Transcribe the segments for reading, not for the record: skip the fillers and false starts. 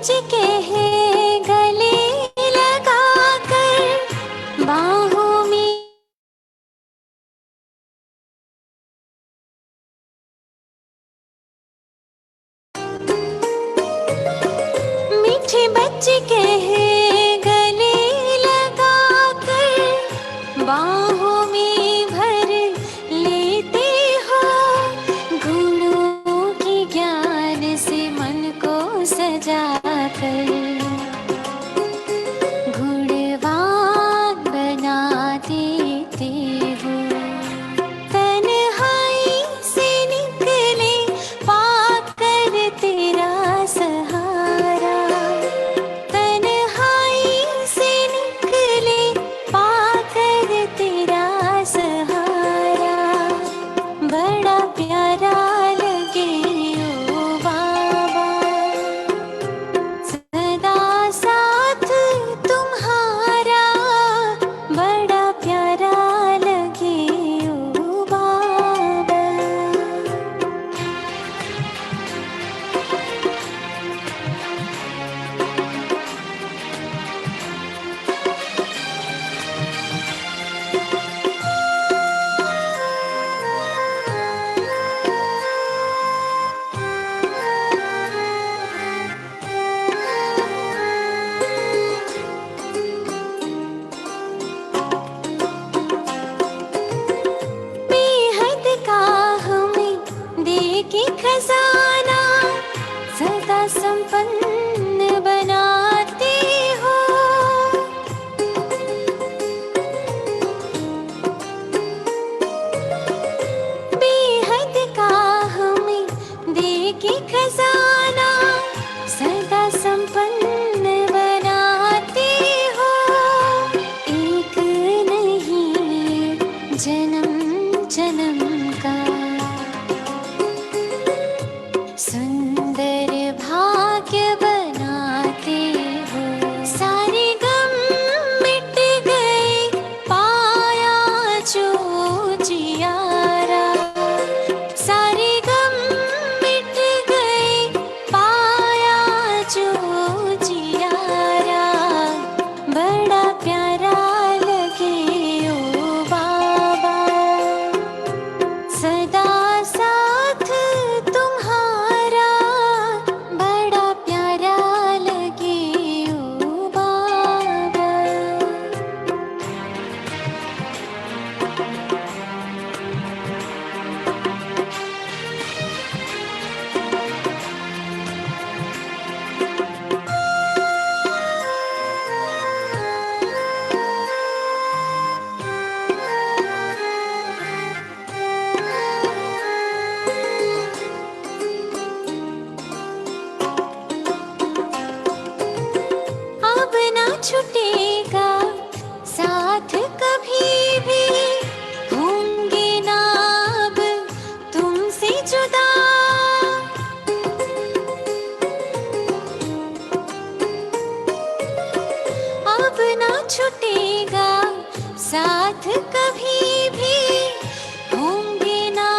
बच के है गले लगा कर बाहों में, मीठे बच्चे के है गले लगा कर बाहों में भर लेते हो, गुणों के ज्ञान से मन को सजा कर गुणवान बना देते हो। तन्हाई से निकले पाकर तेरा सहारा, तन्हाई से निकले पाकर तेरा सहारा, बड़ा प्यारा लगे ओ बाबा, सदा साथ तुम्हारा, बड़ा प्यारा लगे ओ बाबा। बेहद का हमें दे के खजाना, सदा संपन्न बनाते हो। बेहद का हमें दे के खजाना, सदा संपन्न बनाते हो। एक नहीं जन्म जन्म का सुंदर भाग्य बनाते हो। सारे गम मिट गए पाया जो जियारा, सारे गम मिट गए पाया जो जियारा, बड़ा प्यारा लगे ओ बाबा, सदा साथ तुम्हारा, बड़ा प्यारा लगे ओ बाबा। अब ना छूटेगा साथ कभी भी, होंगे ना अब तुमसे जुदा। अब ना छूटेगा साथ कभी भी, होंगे ना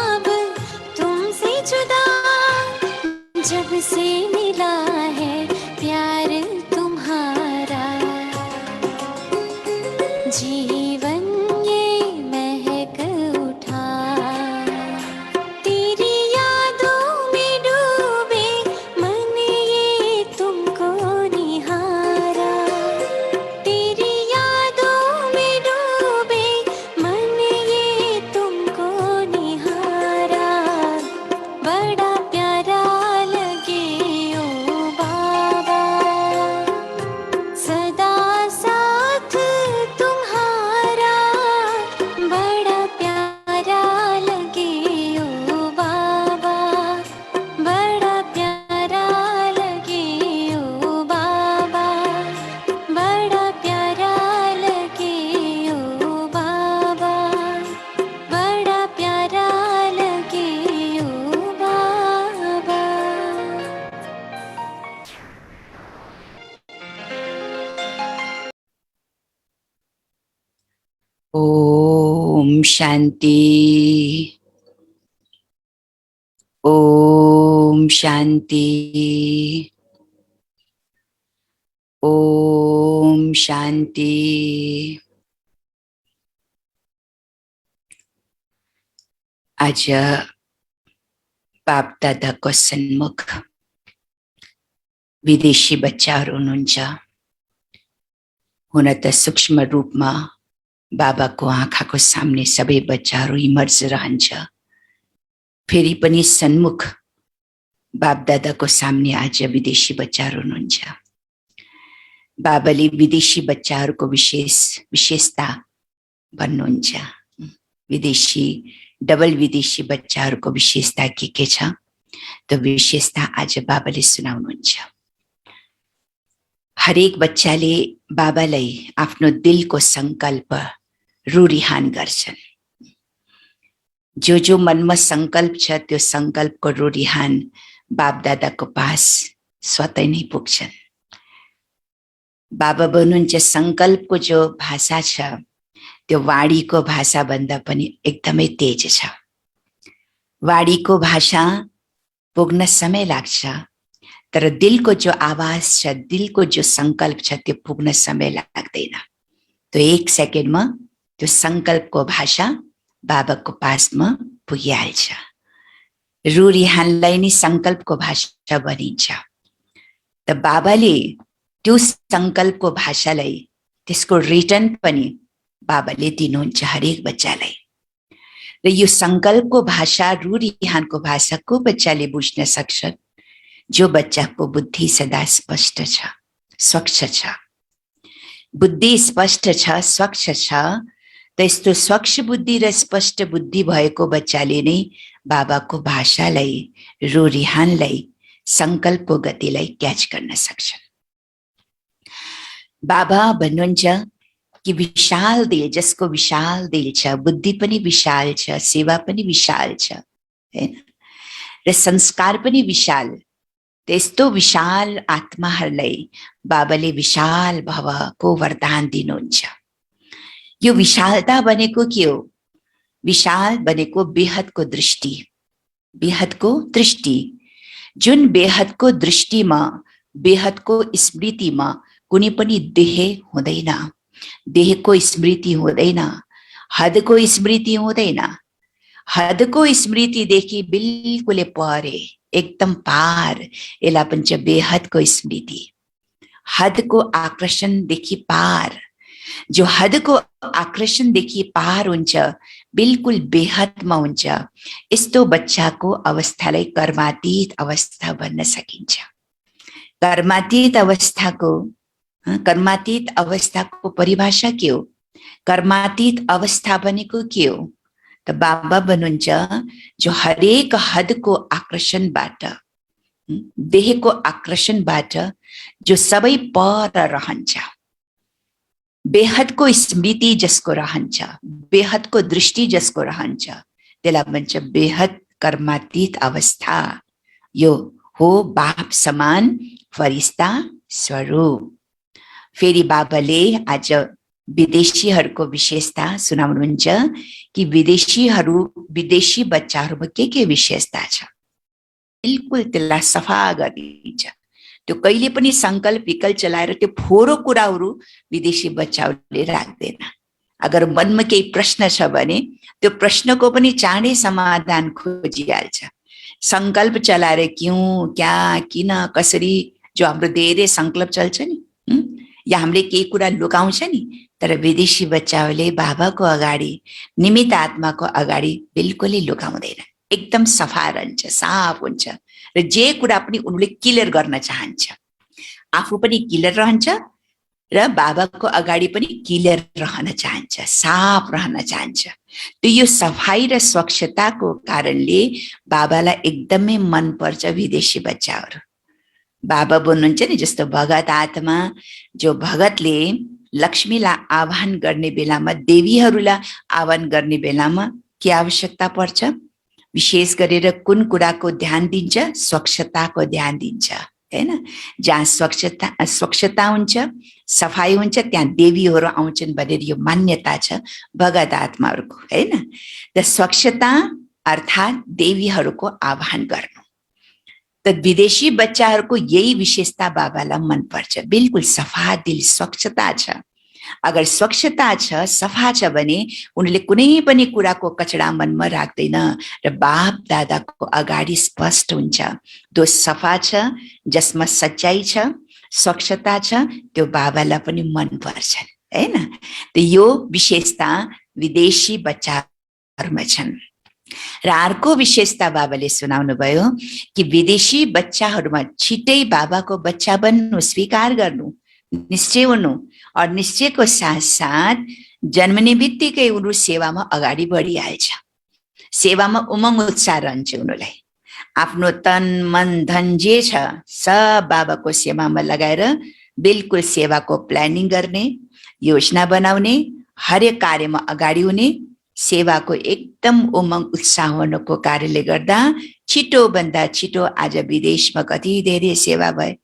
अब तुमसे जुदा। जब से मिला है प्यार तुम्हारा, जीवन ये महक उठा। तेरी यादों में डूबे मन ये तुमको निहारा, तेरी यादों में डूबे मन ये तुमको निहारा, बड़ा प्यारा लगे ओ बाबा, सदा साथ तुम्हारा, बड़ा प्यारा लगे ओ बाबा, बड़ा प्यारा लगे ओ बाबा, बड़ा प्यारा लगे ओ बाबा, बड़ा प्यारा लगे ओ बाबा। ओम शांति, ओम शांति, ओम शान्ति। आज बाप दादाको सन्मुख विदेशी बच्चाहरू हुनुहुन्छ। हुन त सूक्ष्म रूपमा बाबाको आँखाको सामने सबै बच्चाहरू इमर्ज रहन्छ, फेरि पनि सन्मुख बाप दादाको सामने आज विदेशी बच्चाहरू हुनुहुन्छ। बाबाले विदेशी बच्चाहरूको विशेषता भन्नुहुन्छ। विदेशी डबल विदेशी बच्चाहरूको विशेषता के छ, त्यो विशेषता आज बाबाले सुनाउनुहुन्छ। हरेक बच्चाले बाबालाई आफ्नो दिलको संकल्प रुरिहान गर्छन्। जो मनमा संकल्प छ त्यो संकल्पको रुरिहान बाप दादाको पास स्वतः नै पुग्छन्। बाबा भन्नुहुन्छ संकल्पको जो भाषा छ त्यो वाणीको भाषा भन्दा पनि एकदमै तेज छ। वाणीको भाषा पुग्न समय लाग्छ, तर दिलको जो आवाज छ, दिलको जो संकल्प छ त्यो पुग्न समय लाग्दैन। त्यो 1 सेकेन्डमा त्यो संकल्पको भाषा बाबाको पासमा पुगिहाल्छ। रुरिहानलाई नै संकल्पको भाषा भनिन्छ। त बाबाले त्यो संकल्पको भाषालाई, त्यसको रिटर्न पनि बाबाले दिनुहुन्छ हरेक बच्चालाई। र यो संकल्पको भाषा, रुरिहानको भाषा को बच्चाले बुझ्न सक्छ? जो बच्चाको बुद्धि सदा स्पष्ट छ, स्वच्छ छ। बुद्धि स्पष्ट छ, स्वच्छ छ, त यस्तो स्वच्छ बुद्धि र स्पष्ट बुद्धि भएको बच्चाले नै बाबाको भाषालाई, रुरिहानलाई, संकल्पको गतिलाई क्याच गर्न सक्छ। बाबा भन्नुहुन्छ कि विशाल दिल, जसको विशाल दिल छ, बुद्धि पनि विशाल छ, सेवा पनि विशाल छ, हैन, र संस्कार पनि विशाल। त्यस्तो विशाल आत्माहरूलाई बाबाले विशाल भवको वरदान दिनुहुन्छ। यो विशालता भनेको के हो? विशाल भनेको बेहदको दृष्टि, बेहदको दृष्टि। जुन बेहदको दृष्टिमा, बेहदको स्मृतिमा कुनै पनि देह हुँदैन, देहको स्मृति हुँदैन, हदको स्मृति हुँदैन। हदको स्मृतिदेखि बिल्कुलै परे, एकदम पार, यसलाई भन्छ बेहदको स्मृति। हदको आकर्षणदेखि पार, जो हदको आकर्षणदेखि पार हुन्छ, बिल्कुल बेहदमा हुन्छ, यस्तो बच्चाको अवस्थालाई कर्मातीत अवस्था भन्न सकिन्छ। कर्मातीत अवस्थाको परिभाषा के हो? कर्मातीत अवस्था भनेको के हो? त बाबा भन्नुहुन्छ जो हरेक हदको आकर्षणबाट, देहको आकर्षणबाट जो सबै पर रहन्छ, बेहदको स्मृति जसको रहन्छ, बेहदको दृष्टि जसको रहन्छ, त्यसलाई भन्छ बेहद कर्मातीत अवस्था। यो हो बाप समान फरिस्ता स्वरूप। फेरि बाबाले आज विदेशीहरूको विशेषता सुनाउनुहुन्छ कि विदेशी बच्चाहरूमा के विशेषता छ, बिल्कुल त्यसलाई सफा गरिदिन्छ। त्यो कहिले पनि संकल्प विकल्प चलाएर त्यो फोरो कुराहरू विदेशी बच्चाहरूले राख्दैन। अगर मनमा केही प्रश्न छ भने त्यो प्रश्नको पनि चाँडै समाधान खोजिहाल्छ। संकल्प चलाएर क्यों, क्या, किन, कसरी, जो हाम्रो धेरै संकल्प चल्छ नि, या हामीले केही कुरा लुकाउँछ नि, तर विदेशी बच्चाहरूले बाबाको अगाडि, निमित्त आत्माको अगाडि बिल्कुलै लुकाउँदैन। एकदम सफा रहन्छ, साफ हुन्छ, र जे कुरा पनि उनले क्लियर गर्न चाहन्छ। आफू पनि क्लियर रहन्छ र बाबाको अगाडि पनि क्लियर रहन चाहन्छ, साफ रहन चाहन्छ। त्यो यो सफाई र स्वच्छताको कारणले बाबालाई एकदमै मन पर्छ विदेशी बच्चाहरू। बाबा भन्नुहुन्छ नि, जस्तो भगत आत्मा, जो भगतले लक्ष्मीलाई आह्वान गर्ने बेलामा, देवीहरूलाई आह्वान गर्ने बेलामा के आवश्यकता पर्छ? विशेष गरेर कुन कुराको ध्यान दिन्छ? स्वच्छताको ध्यान दिन्छ, हैन। जहाँ स्वच्छता हुन्छ, सफाई हुन्छ, त्यहाँ देवीहरू आउँछन् भनेर यो मान्यता छ भगत आत्माहरूको, हैन। त स्वच्छता अर्थात् देवीहरूको आह्वान गर्नु। त विदेशी बच्चाहरूको यही विशेषता बाबालाई मनपर्छ। बिल्कुल सफा दिल, स्वच्छता छ। अगर स्वच्छता छ, सफा छ भने उनले कुनै पनि कुराको कचडा मनमा राख्दैन र बाप दादाको अगाडि स्पष्ट हुन्छ। त्यो सफा छ, जसमा सच्चाइ छ, स्वच्छता छ, त्यो बाबालाई पनि मनपर्छ, हैन? त यो विशेषता विदेशी बच्चाहरूमा छन्। र अर्को विशेषता बाबाले सुनाउनु भयो कि विदेशी बच्चाहरूमा छिटै बाबाको बच्चा बन्नु, स्वीकार गर्नु, निश्चय हुनु, और निश्चयको साथ साथ जन्मने बित्तिकै उनीहरू सेवामा अगाडि बढिहाल्छ। सेवामा उमङ्ग उत्साह रहन्छ उनीहरूलाई। आफ्नो तन मन धन जे छ सब बाबाको सेवामा लगाएर बिल्कुल सेवाको प्लानिङ गर्ने, योजना बनाउने, हरेक कार्यमा अगाडि हुने, सेवाको एकदम उमङ्ग उत्साह हुनुको कारणले गर्दा छिटो भन्दा छिटो आज विदेशमा कति धेरै सेवा भए।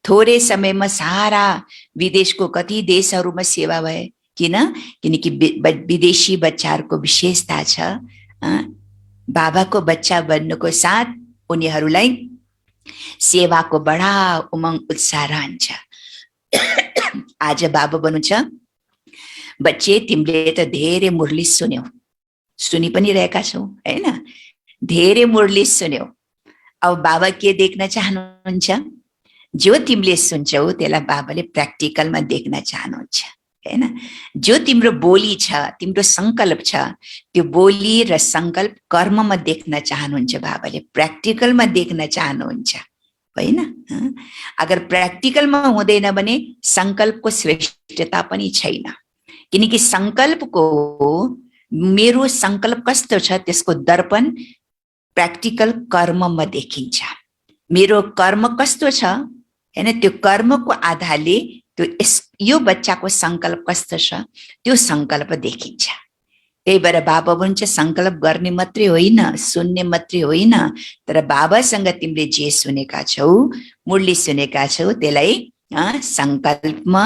थोरै समयमा सारा विदेशको कति देशहरूमा सेवा भए। किन? किनकि विदेशी बच्चाहरूको विशेषता छ, बाबाको बच्चा बन्नुको साथ उनीहरूलाई सेवाको बडा उमङ्ग उत्साह रहन्छ। आज बाबा भन्नुहुन्छ, बच्चे तिमीले त धेरै मुरली सुन्यौ, सुनि पनि रहेका छौ, हैन? धेरै मुरली सुन्यौ। अब बाबा के देख्न चाहनुहुन्छ? जो तिमीले सुन्छौ त्यसलाई बाबाले प्र्याक्टिकलमा देख्न चाहनुहुन्छ, हैन? जो तिम्रो बोली छ, तिम्रो संकल्प छ, त्यो बोली र संकल्प कर्ममा देख्न चाहनुहुन्छ बाबाले, प्र्याक्टिकलमा देख्न चाहनुहुन्छ, हैन? अगर प्र्याक्टिकलमा हुँदैन भने संकल्पको श्रेष्ठता पनि छैन। किनकि संकल्पको, मेरो संकल्प कस्तो छ त्यसको दर्पण प्र्याक्टिकल कर्ममा देखिन्छ। मेरो कर्म कस्तो छ, हैन? त्यो कर्मको आधारले त्यो यो बच्चाको संकल्प कस्तो छ त्यो संकल्प देखिन्छ। त्यही भएर बाबा भन्छ संकल्प गर्ने मात्रै होइन, सुन्ने मात्रै होइन, तर बाबासँग तिमीले जे सुनेका छौ, मुरली सुनेका छौ, त्यसलाई संकल्पमा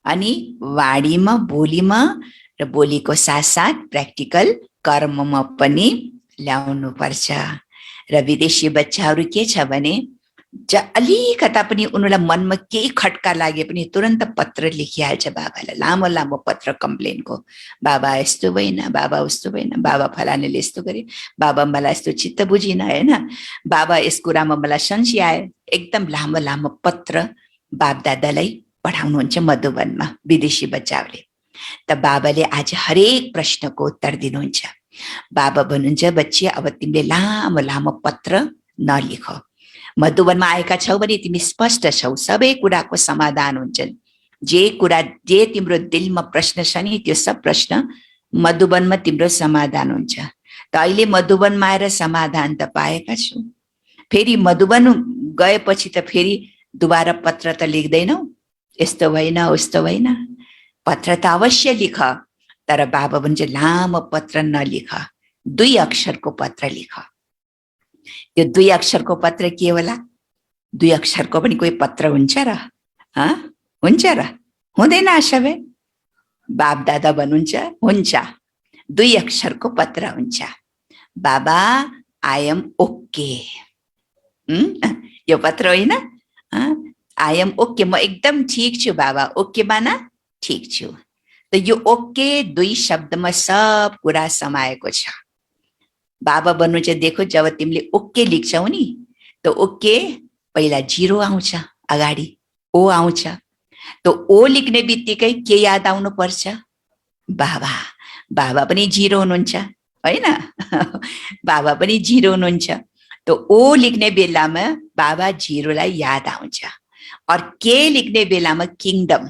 अनि वाणीमा, बोलीमा र बोलीको साथसाथ प्र्याक्टिकल कर्ममा पनि ल्याउनु पर्छ। र विदेशी बच्चाहरू के छ भने अलिकता पनि उनीहरूलाई मनमा केही खट्का लागे पनि तुरन्त पत्र लेखिहाल्छ बाबालाई, लामो लामो पत्र कम्प्लेनको। बाबा यस्तो भएन, बाबा उस्तो भएन, बाबा फलानेले यस्तो गरे, बाबा मलाई यस्तो चित्त बुझिन, हैन? बाबा यस कुरामा मलाई संशय आयो। एकदम लामो लामो पत्र बाप दादालाई पठाउनुहुन्छ मधुबनमा विदेशी बच्चाहरूले। त बाबाले आज हरेक प्रश्नको उत्तर दिनुहुन्छ। बाबा भन्नुहुन्छ, बच्चे अब तिमीले लामो लामो पत्र नलेख। मधुबनमा आएका छौ भने तिमी स्पष्ट छौ, सबै कुराको समाधान हुन्छन्। जे तिम्रो दिलमा प्रश्न छ नि त्यो सब प्रश्न मधुबनमा तिम्रो समाधान हुन्छ। त अहिले मधुबनमा आएर समाधान त पाएका छौ, फेरि मधुबन गएपछि त फेरि दुबारा पत्र त लेख्दैनौ, यस्तो भएन उस्तो भएन, पत्र त अवश्य लेख। तर बाबा भन्छ लामो पत्र नलेख, 2 अक्षरको पत्र लेख। यो 2 अक्षरको पत्र के होला? 2 अक्षरको पनि कोही पत्र हुन्छ र? हुन्छ र? हुँदैन सबै। बाप दादा भन्नुहुन्छ हुन्छ, 2 अक्षरको पत्र हुन्छ। बाबा आई एम ओके, यो पत्र होइन, आई एम ओके, म एकदम ठिक छु बाबा। ओके माना ठिक छु। त यो ओके 2 शब्दमा सब कुरा समाएको छ। बाबा भन्नुहुन्छ, देखो जब तिमीले ओके लेख्छौ नि त ओके पहिला 0 आउँछ, अगाडि ओ आउँछ। त ओ लेख्ने बित्तिकै के याद आउनु पर्छ? बाबा। बाबा पनि 0 हुनुहुन्छ, हैन? बाबा पनि 0 हुनुहुन्छ। त ओ लेख्ने बेलामा बाबा 0 लाई याद आउँछ। और के लेख्ने बेलामा किङडम।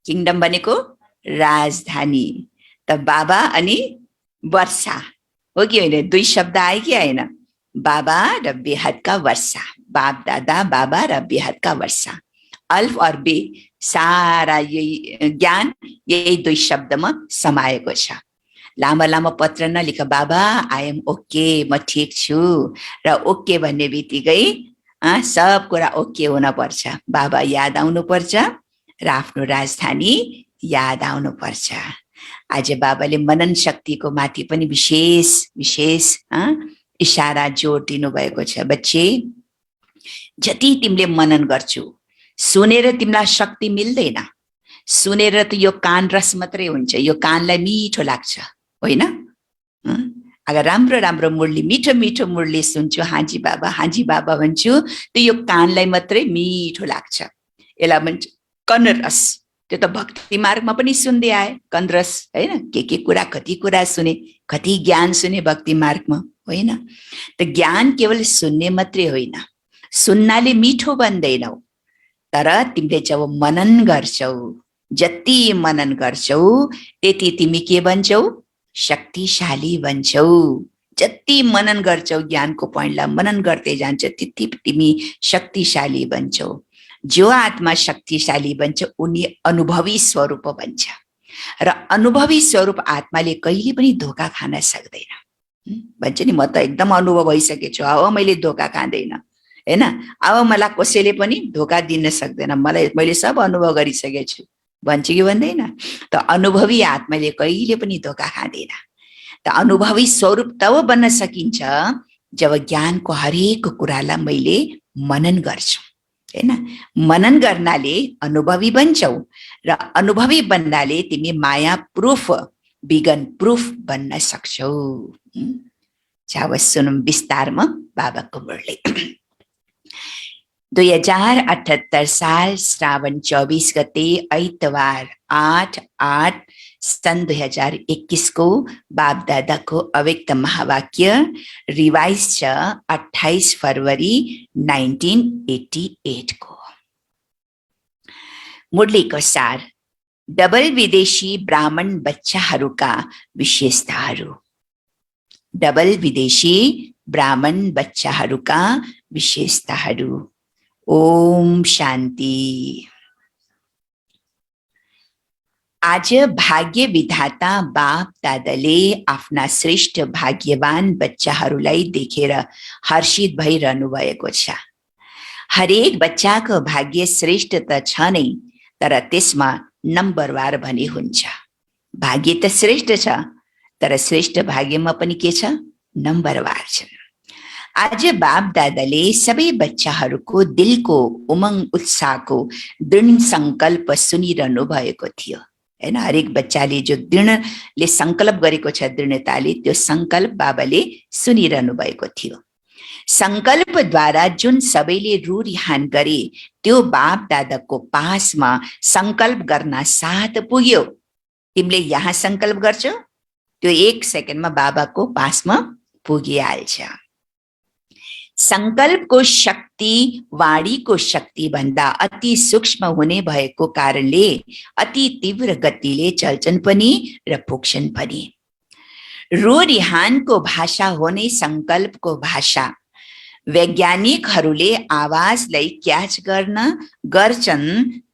किङडम भनेको राजधानी। त बाबा अनि वर्षा हो कि होइन? 2 शब्द आयो कि होइन? बाबा र बेहदका वर्षा। बाप दादा, बाबा र बेहदका वर्षा। अल्फ और बे सारा यही ज्ञान यही 2 शब्दमा समाएको छ। लामो लामो पत्र नलेख, बाबा आई एम ओके, म ठिक छु। र ओके भन्ने बित्तिकै सब कुरा ओके हुन पर्छ। बाबा याद आउनु पर्छ र आफ्नो राजधानी याद आउनु पर्छ। आज बाबाले मनन शक्तिको माथि पनि विशेष इशारा जोड दिनु भएको छ। बच्चे जति तिमीले मनन गर्छौ, सुनेर तिमीलाई शक्ति मिल्दैन। सुनेर त यो कान रस मात्रै हुन्छ, यो कानलाई मिठो लाग्छ, होइन? अगर राम्रो राम्रो मुरली, मिठो मिठो मुरली सुन्छु, हाजी बाबा भन्छु, त यो कानलाई मात्रै मिठो लाग्छ। यसलाई भन्छ कनरस। त्यो त भक्ति मार्गमा पनि सुन्दै आए कनरस, होइन? के कुरा, कति कुरा सुने, कति ज्ञान सुने भक्ति मार्गमा, होइन? त ज्ञान केवल सुन्ने मात्रै होइन, सुन्नाले मिठो बन्दैनौ, तर तिमीले जब मनन गर्छौ, जति मनन गर्छौ त्यति तिमी के बन्छौ? शक्तिशाली बन्छौ। जति मनन गर्छौ, ज्ञानको पोइन्टलाई मनन गर्दै जान्छ, त्यति तिमी शक्तिशाली बन्छौ। जो आत्मा शक्तिशाली बन्छ उनी अनुभवी स्वरूप बन्छ, र अनुभवी स्वरूप आत्माले कहिले पनि धोका खान सक्दैन। भन्छ नि, म त एकदम अनुभव भइसकेको छु, अब मैले धोका खाँदैन, होइन? अब मलाई कसैले पनि धोका दिन सक्दैन, मैले सब अनुभव गरिसकेको छु भन्छ कि भन्दैन? त अनुभवी आत्माले कहिले पनि धोका खाँदैन। त अनुभवी स्वरूप तब बन्न सकिन्छ जब ज्ञानको हरेक कुरालाई मैले मनन गर्छु, हैन? मनन गर्नाले अनुभवी बन्छौ, र अनुभवी बन्नाले तिमी माया प्रुफ, विगन प्रुफ बन्न सक्छौ। अब सुनौं विस्तारमा बाबाको मुरली। 2078 साल श्रावण 24 गते आइतबार 8/8 सन् 2021 को बाप दादाको अव्यक्त महावाक्य रिवाइज छ 28 फरवरी 1988 को। मुरलीको सार, डबल विदेशी ब्राह्मण बच्चाहरूका विशेषताहरू। डबल विदेशी ब्राह्मण बच्चाहरूका विशेषताहरू। ओम शान्ति। आज भाग्य विधाता बाप दादाले आफ्ना श्रेष्ठ भाग्यवान बच्चाहरूलाई देखेर हर्षित भइरहनु भएको छ। हरेक बच्चाको भाग्य श्रेष्ठ त छ नै, तर त्यसमा नम्बरवार भने हुन्छ। भाग्य त श्रेष्ठ छ, तर श्रेष्ठ भाग्यमा पनि के छ? नम्बरवार छ। आज बाप दादाले सबै बच्चाहरूको दिलको उमंग उत्साहको दृढ संकल्प सुनिरहनु भएको थियो, हैन? हरेक बच्चाले जो दृढले संकल्प गरेको छ, दृढताले त्यो संकल्प बाबाले सुनिरहनु भएको थियो। संकल्पद्वारा जुन सबैले रुरिहान गरे त्यो बाप दादाको पासमा संकल्प गर्न साथ पुग्यो। तिमीले यहाँ संकल्प गर्छौ, त्यो 1 सेकेन्डमा बाबाको पासमा पुगिहाल्छ। संकल्पको शक्ति वाणीको शक्ति भन्दा अति सूक्ष्म हुने भएको कारणले अति तीव्र गतिले चल्छन् पनि र पुग्छन् पनि। रुरिहानको भाषा होने संकल्पको भाषा। वैज्ञानिकहरूले आवाजलाई क्याच गर्छन्,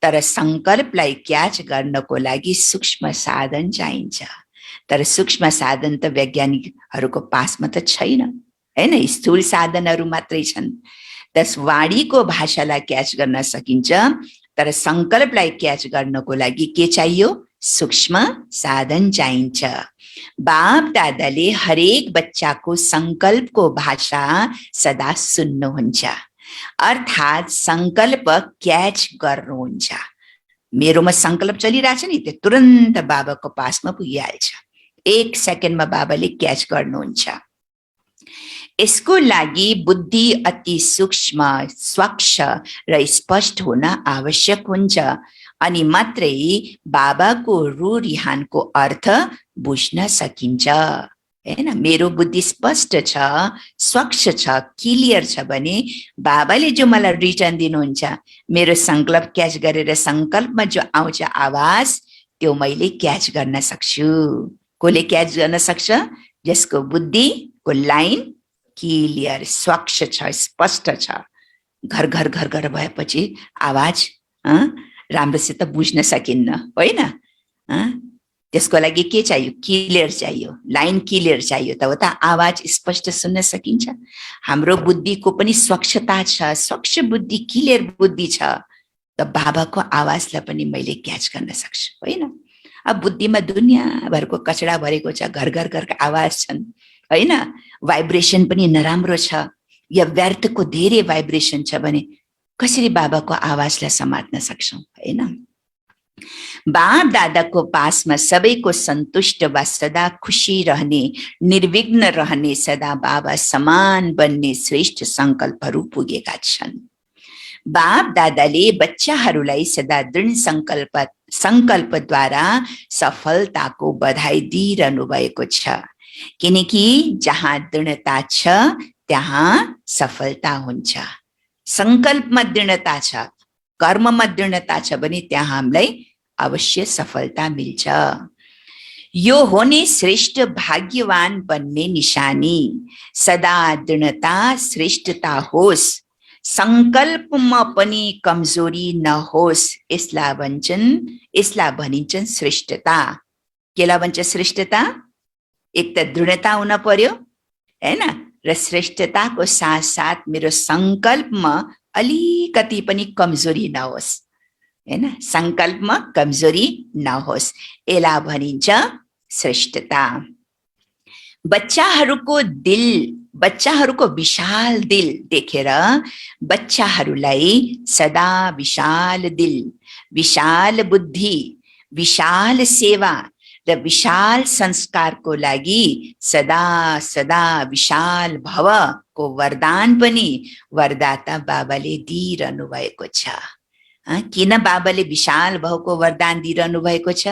तर संकल्पलाई क्याच गर्नको लागि सूक्ष्म साधन चाहिन्छ। तर सूक्ष्म साधन त वैज्ञानिकहरूको पासमा त छैन, हैन? स्थूल साधनहरू मात्रै छन्। त्यस वाणीको भाषालाई क्याच गर्न सकिन्छ, तर संकल्पलाई क्याच गर्नको लागि के चाहियो? सूक्ष्म साधन चाहिन्छ। बाप दादाले हरेक बच्चाको संकल्पको भाषा सदा सुन्नुहुन्छ, अर्थात् संकल्प क्याच गर्नुहुन्छ। मेरोमा संकल्प चलिरहेछ नि, त्यो तुरन्त बाबाको पासमा पुगिहाल्छ। 1 सेकेन्डमा बाबाले क्याच गर्नुहुन्छ। यसको लागि बुद्धि अति सूक्ष्म, स्वच्छ र स्पष्ट हुन आवश्यक हुन्छ, अनि मात्रै बाबाको रुरिहानको अर्थ बुझ्न सकिन्छ, हैन? मेरो बुद्धि स्पष्ट छ, स्वच्छ छ, क्लियर छ भने बाबाले जो मलाई रिटर्न दिनुहुन्छ, मेरो संकल्प क्याच गरेर संकल्पमा जो आउँछ आवाज, त्यो मैले क्याच गर्न सक्छु। कसले क्याच गर्न सक्छ? जसको बुद्धिको लाइन क्लियर, स्वच्छ छ, स्पष्ट छ। घर घर घर घर भएपछि आवाज राम्रोसित बुझ्न सकिन्न, होइन? त्यसको लागि के चाहियो? क्लियर चाहियो, लाइन क्लियर चाहियो, तब त आवाज स्पष्ट सुन्न सकिन्छ। हाम्रो बुद्धिको पनि स्वच्छता छ, स्वच्छ बुद्धि, क्लियर बुद्धि छ, त बाबाको आवाजलाई पनि मैले क्याच गर्न सक्छु, होइन? अब बुद्धिमा दुनियाँभरको कचडा भरेको छ, घर घर घरका आवाज छन्, होइन? भाइब्रेसन पनि नराम्रो छ, या व्यर्थको धेरै भाइब्रेसन छ भने कसरी बाबाको आवाजलाई समात्न सक्छौं, हैन? बाप दादाको पासमा सबैको सन्तुष्ट वा सदा खुशी रहने, निर्विघ्न रहने, सदा बाबा समान बन्ने श्रेष्ठ संकल्पहरू पुगेका छन्। बाप दादाले बच्चाहरूलाई सदा दृढ संकल्पद्वारा सफलताको बधाई दिइरहनु भएको छ, किनकि जहाँ दृढता छ त्यहाँ सफलता हुन्छ। संकल्पमा दृढता छ, कर्ममा दृढता छ भने त्यहाँ हामीलाई अवश्य सफलता मिल्छ। यो होने श्रेष्ठ भाग्यवान बन्ने निशानी, सदा दृढता श्रेष्ठता होस्, संकल्पमा पनि कमजोरी नहोस्। यसलाई भनिन्छन् श्रेष्ठता। केलाई भन्छ श्रेष्ठता? एक त दृढता हुन पर्यो, हैन? र श्रेष्ठताको साथ साथ मेरो संकल्पमा अलिकति पनि कमजोरी नहोस्, हैन? संकल्पमा कमजोरी नहोस्, यसलाई भनिन्छ श्रेष्ठता। बच्चाहरूको विशाल दिल देखेर बच्चाहरूलाई सदा विशाल दिल, विशाल बुद्धि, विशाल सेवा र विशाल संस्कारको लागि सदा सदा विशाल भवको वरदान पनि वरदाता बाबाले दिइरहनु भएको छ। किन बाबाले विशाल भवको वरदान दिइरहनु भएको छ?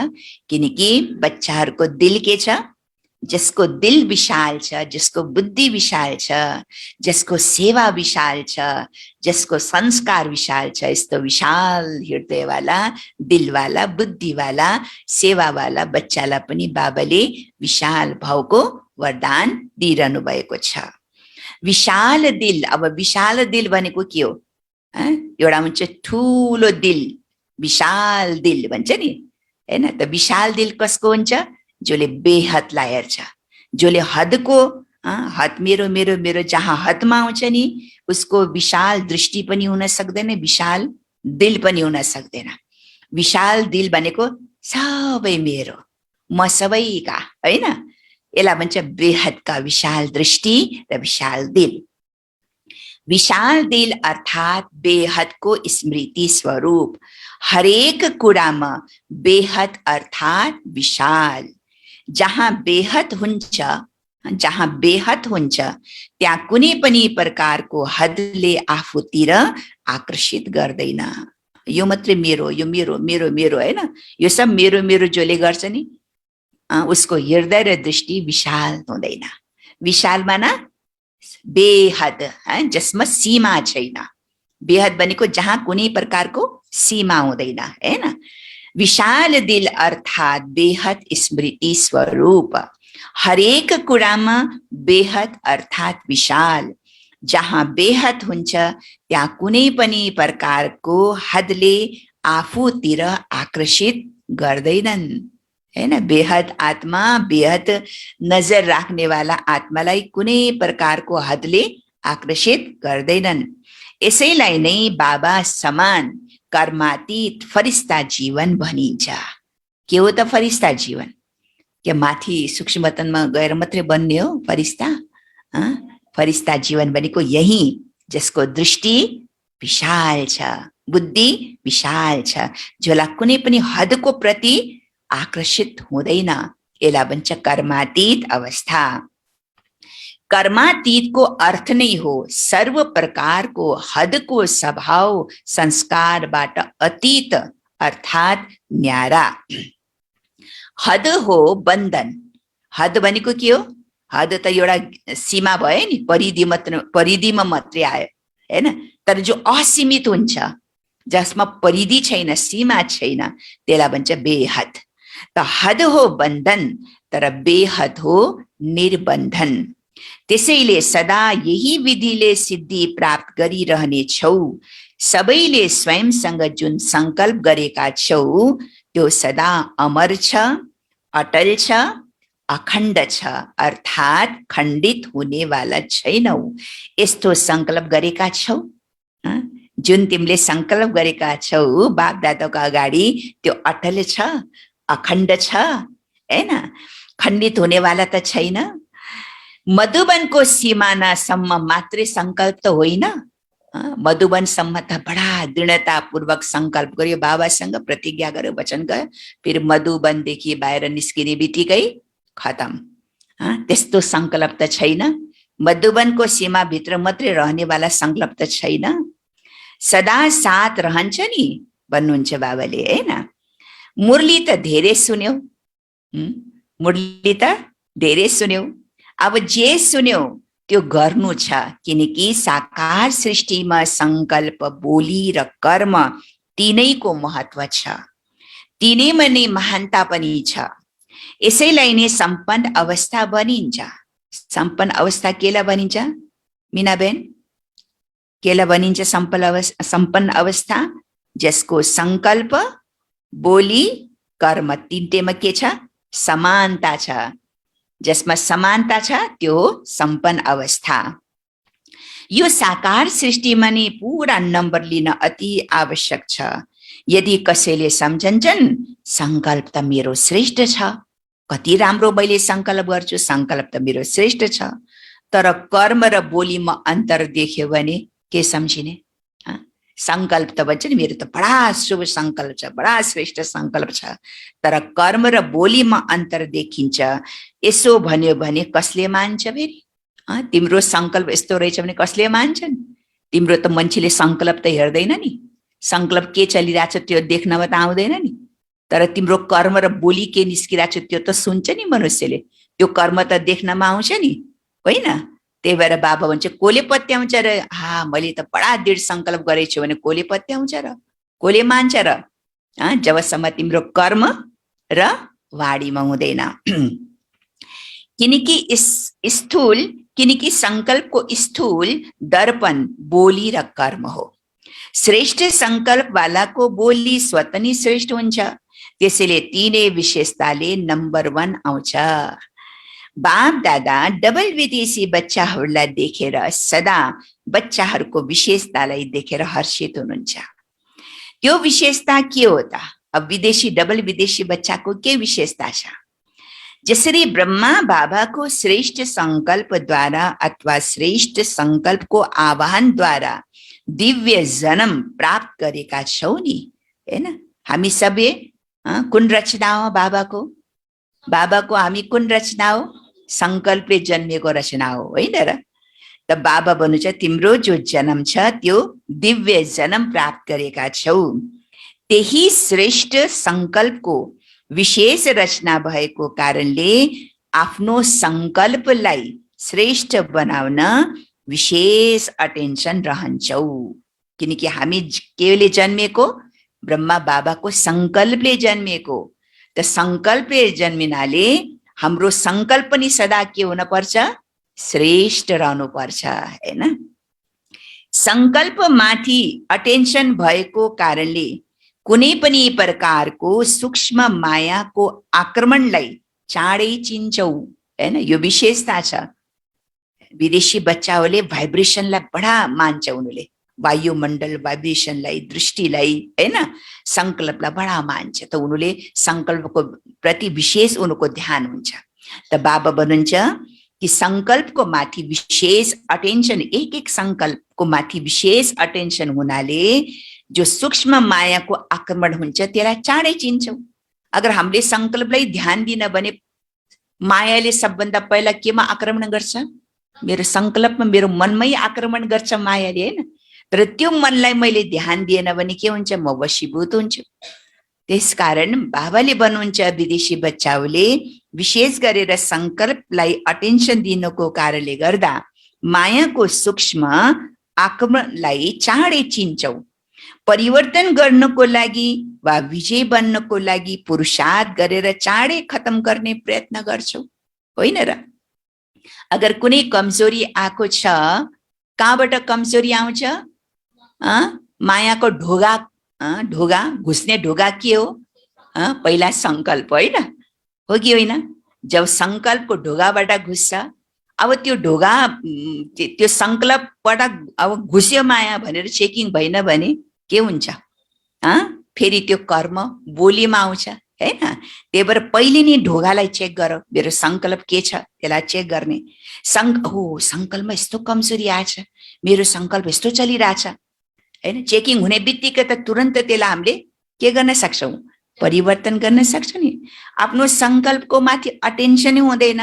किनकि बच्चाहरूको दिल के छ? जिसको दिल विशाल छ, जिसको बुद्धि विशाल छ, जिसको सेवा विशाल छ, जिसको संस्कार विशाल छ, यस्तो विशाल हृदयवाला, दिलवाला, बुद्धिवाला, सेवावाला बच्चालाई पनि बाबाले विशाल भवको वरदान दिइरहनु भएको छ। विशाल दिल, अब विशाल दिल भनेको के हो? एउटा हुन्छ ठुलो दिल, विशाल दिल भन्छ नि, हैन? त विशाल दिल कसको हुन्छ? जोले बेहदलाई हेर्छ, जोले हदको हद मेरो मेरो मेरो जहाँ हदमा आउँछ नि उसको विशाल दृष्टि पनि हुन सक्दैन, विशाल दिल पनि हुन सक्दैन। विशाल दिल भनेको सबै मेरो, म सबैका, हैन? यसलाई भन्छ बेहदका विशाल दृष्टि र विशाल दिल। विशाल दिल अर्थात बेहदको स्मृति स्वरूप, हरेक कुरामा बेहद अर्थात विशाल। जहाँ बेहद हुन्छ त्यहाँ कुनै पनि प्रकारको हदले आफूतिर आकर्षित गर्दैन। यो मात्रै मेरो, यो मेरो मेरो मेरो, हैन? यो सब मेरो मेरो जोले गर्छ नि, उसको हृदय र दृष्टि विशाल हुँदैन। विशाल माना बेहद, जसमा सीमा छैन। बेहद भनेको जहाँ कुनै प्रकारको सीमा हुँदैन, हैन? विशाल दिल अर्थात बेहद स्मृति स्वरूप, हरेक कुरामा बेहद अर्थात विशाल। जहाँ बेहद हुन्छ त्यहाँ कुनै पनि प्रकारको हदले आफूतिर आकर्षित गर्दैनन्, हैन? बेहद आत्मा, बेहद नजर राख्नेवाला आत्मालाई कुनै प्रकारको हदले आकर्षित गर्दैनन्। यसैलाई नै बाबा समान कर्मातीत फरिस्ता जीवन भनिन्छ। के हो त फरिस्ता जीवन? के माथि सूक्ष्म तनमा गएर मात्रै बन्ने हो फरिस्ता? फरिस्ता जीवन भनेको यही, जसको दृष्टि विशाल छ, बुद्धि विशाल छ, जसलाई कुनै पनि हदको प्रति आकर्षित हुँदैन। यसलाई भन्छ कर्मातीत अवस्था। कर्मातीतको अर्थ नै हो सर्व प्रकारको हदको स्वभाव संस्कारबाट अतीत अर्थात न्यारा। हद हो बन्धन। हद भनेको के हो? हद त एउटा सीमा भयो नि, परिधिमा मात्रै आयो, हैन? तर जो असीमित हुन्छ, जसमा परिधि छैन, सीमा छैन, त्यसलाई भन्छ बेहद। त हद हो बन्धन, तर बेहद हो निर्बन्धन। त्यसैले सदा यही विधिले सिद्धि प्राप्त गरिरहने छौ। सबैले स्वयंसँग जुन संकल्प गरेका छौ त्यो सदा अमर छ, अटल छ, अखण्ड छ, अर्थात खण्डित हुनेवाला छैनौ। यस्तो संकल्प गरेका छौ, जुन तिमीले संकल्प गरेका छौ बाप दादाको अगाडि, त्यो अटल छ, अखण्ड छ, हैन? खण्डित हुनेवाला त छैन। मधुबनको सिमानासम्म मात्रै सङ्कल्प त होइन, मधुबनसम्म त बडा दृढतापूर्वक सङ्कल्प गर्यो, बाबासँग प्रतिज्ञा गर्यो, वचन गयो, फेरि मधुबनदेखि बाहिर निस्किने बित्तिकै खतम। त्यस्तो सङ्कल्प त छैन। मधुबनको सीमाभित्र मात्रै रहनेवाला सङ्कल्प त छैन, सदा साथ रहन्छ नि भन्नुहुन्छ बाबाले, होइन? मुरली त धेरै सुन्यौ, मुरली त धेरै सुन्यौ, अब जे सुन्यौ त्यो गर्नु छ, किनकि साकार सृष्टिमा सङ्कल्प, बोली र कर्म तीनैको महत्व छ, तीनैमा नै महानता पनि छ। यसैलाई नै सम्पन्न अवस्था भनिन्छ। सम्पन्न अवस्था केलाई भनिन्छ मीनाबेन? केलाई भनिन्छ सम्पन्न अवस्था? जसको सङ्कल्प, बोली, कर्म तीनटैमा के छ? समानता छ। जसमा समानता छ त्यो सम्पन्न अवस्था। यो साकार सृष्टिमा नै पुरा नम्बर लिन अति आवश्यक छ। यदि कसैले सम्झन्छन् सङ्कल्प त मेरो श्रेष्ठ छ, कति राम्रो मैले सङ्कल्प गर्छु, सङ्कल्प त मेरो श्रेष्ठ छ, तर कर्म र बोलीमा अन्तर देख्यो भने के सम्झिने? सङ्कल्प त भन्छ नि मेरो त बडा शुभ सङ्कल्प छ, बडा श्रेष्ठ सङ्कल्प छ, तर कर्म र बोलीमा अन्तर देखिन्छ। यसो भन्यो भने कसले मान्छ फेरि? तिम्रो सङ्कल्प यस्तो रहेछ भने कसले मान्छन्? तिम्रो त मान्छेले सङ्कल्प त हेर्दैन नि, सङ्कल्प के चलिरहेछ त्यो देख्नमा त आउँदैन नि, तर तिम्रो कर्म र बोली के निस्किरहेछ त्यो त सुन्छ नि मनुष्यले, त्यो कर्म त देख्नमा आउँछ नि, होइन? त्यही भएर बाबा भन्छ कसले पत्याउँछ र? मैले त बडा दृढ सङ्कल्प गरेछु भने कसले पत्याउँछ र, कसले मान्छ र? जबसम्म तिम्रो कर्म र वाणीमा हुँदैन। किनकि सङ्कल्पको स्थूल दर्पण बोली र कर्म हो। श्रेष्ठ सङ्कल्पवालाको बोली स्वतः नै श्रेष्ठ हुन्छ, त्यसैले तीनै विशेषताले नम्बर 1 आउँछ। बाप दादा डबल विदेशी बच्चाहरूलाई देखेर सदा बच्चाहरूको विशेषतालाई देखेर हर्षित हुनुहुन्छ। त्यो विशेषता के हो त? अब डबल विदेशी बच्चाको के विशेषता छ? जसरी ब्रह्मा बाबाको श्रेष्ठ सङ्कल्पद्वारा अथवा श्रेष्ठ सङ्कल्पको आह्वानद्वारा दिव्य जन्म प्राप्त गरेका छौँ नि, होइन? हामी सबै कुन रचना हो बाबाको? बाबाको हामी कुन रचना हो? सङ्कल्पले जन्मेको रचना हो, होइन र? त बाबा भन्नुहुन्छ तिम्रो जो जन्म छ त्यो दिव्य जन्म प्राप्त गरेका छौ। त्यही श्रेष्ठ सङ्कल्पको विशेष रचना भएको कारणले आफ्नो सङ्कल्पलाई श्रेष्ठ बनाउन विशेष अटेन्सन रहन्छौ। किनकि हामी केले जन्मेको? ब्रह्मा बाबाको सङ्कल्पले जन्मेको। त सङ्कल्पले जन्मिनाले हाम्रो सङ्कल्प पनि सदा के हुन पर्छ? श्रेष्ठ रहनु पर्छ, होइन? सङ्कल्पमाथि अटेन्सन भएको कारणले कुनै पनि प्रकारको सूक्ष्म मायाको आक्रमणलाई चाँडै चिन्छौ, होइन? यो विशेषता छ। विदेशी बच्चाहरूले भाइब्रेसनलाई बडा मान्छ, उनीहरूले वायुमण्डल भाइब्रेसनलाई, दृष्टिलाई, होइन? सङ्कल्पलाई बडा मान्छ, त उनीहरूले सङ्कल्पको प्रति विशेष उनीहरूको ध्यान हुन्छ। त बाबा भन्नुहुन्छ कि सङ्कल्पको माथि विशेष अटेन्सन, एक एक सङ्कल्पको माथि विशेष अटेन्सन हुनाले जो सूक्ष्म मायाको आक्रमण हुन्छ त्यसलाई चाँडै चिन्छौ। अगर हामीले सङ्कल्पलाई ध्यान दिन भने मायाले सबभन्दा पहिला केमा आक्रमण गर्छ? मेरो सङ्कल्पमा, मेरो मनमै आक्रमण गर्छ मायाले, होइन? तर त्यो मनलाई मैले ध्यान दिएन भने के हुन्छ? म वशीभूत हुन्छु। त्यसकारण बाबाले भन्नुहुन्छ विदेशी बच्चाहरूले विशेष गरेर सङ्कल्पलाई अटेन्सन दिनुको कारणले गर्दा मायाको सूक्ष्म आक्रमणलाई चाँडै चिन्छौ। परिवर्तन गर्नको लागि वा विजय बन्नको लागि पुरुषार्थ गरेर चाँडै खतम गर्ने प्रयत्न गर्छौ, होइन र? अगर कुनै कमजोरी आएको छ, कहाँबाट कमजोरी आउँछ? मायाको ढोगा, घुस्ने ढोगा के हो? पहिला सङ्कल्प, होइन? हो कि होइन? जब सङ्कल्पको ढोगाबाट घुस्छ, अब त्यो ढोगा, त्यो सङ्कल्पबाट अब घुस्यो माया भनेर चेकिङ भएन भने के हुन्छ? फेरि त्यो कर्म बोलीमा आउँछ, हैन। त्यही भएर पहिले नै ढोगालाई चेक गर, मेरो सङ्कल्प के छ त्यसलाई चेक गर्ने। सङ्कल्पमा यस्तो कमजोरी आएछ, मेरो सङ्कल्प यस्तो चलिरहेछ हैन। चेकिङ हुने बित्तिकै त तुरन्त त्यसलाई हामीले के गर्न सक्छौँ, परिवर्तन गर्न सक्छौँ नि। आफ्नो सङ्कल्पको माथि अटेन्सनै हुँदैन,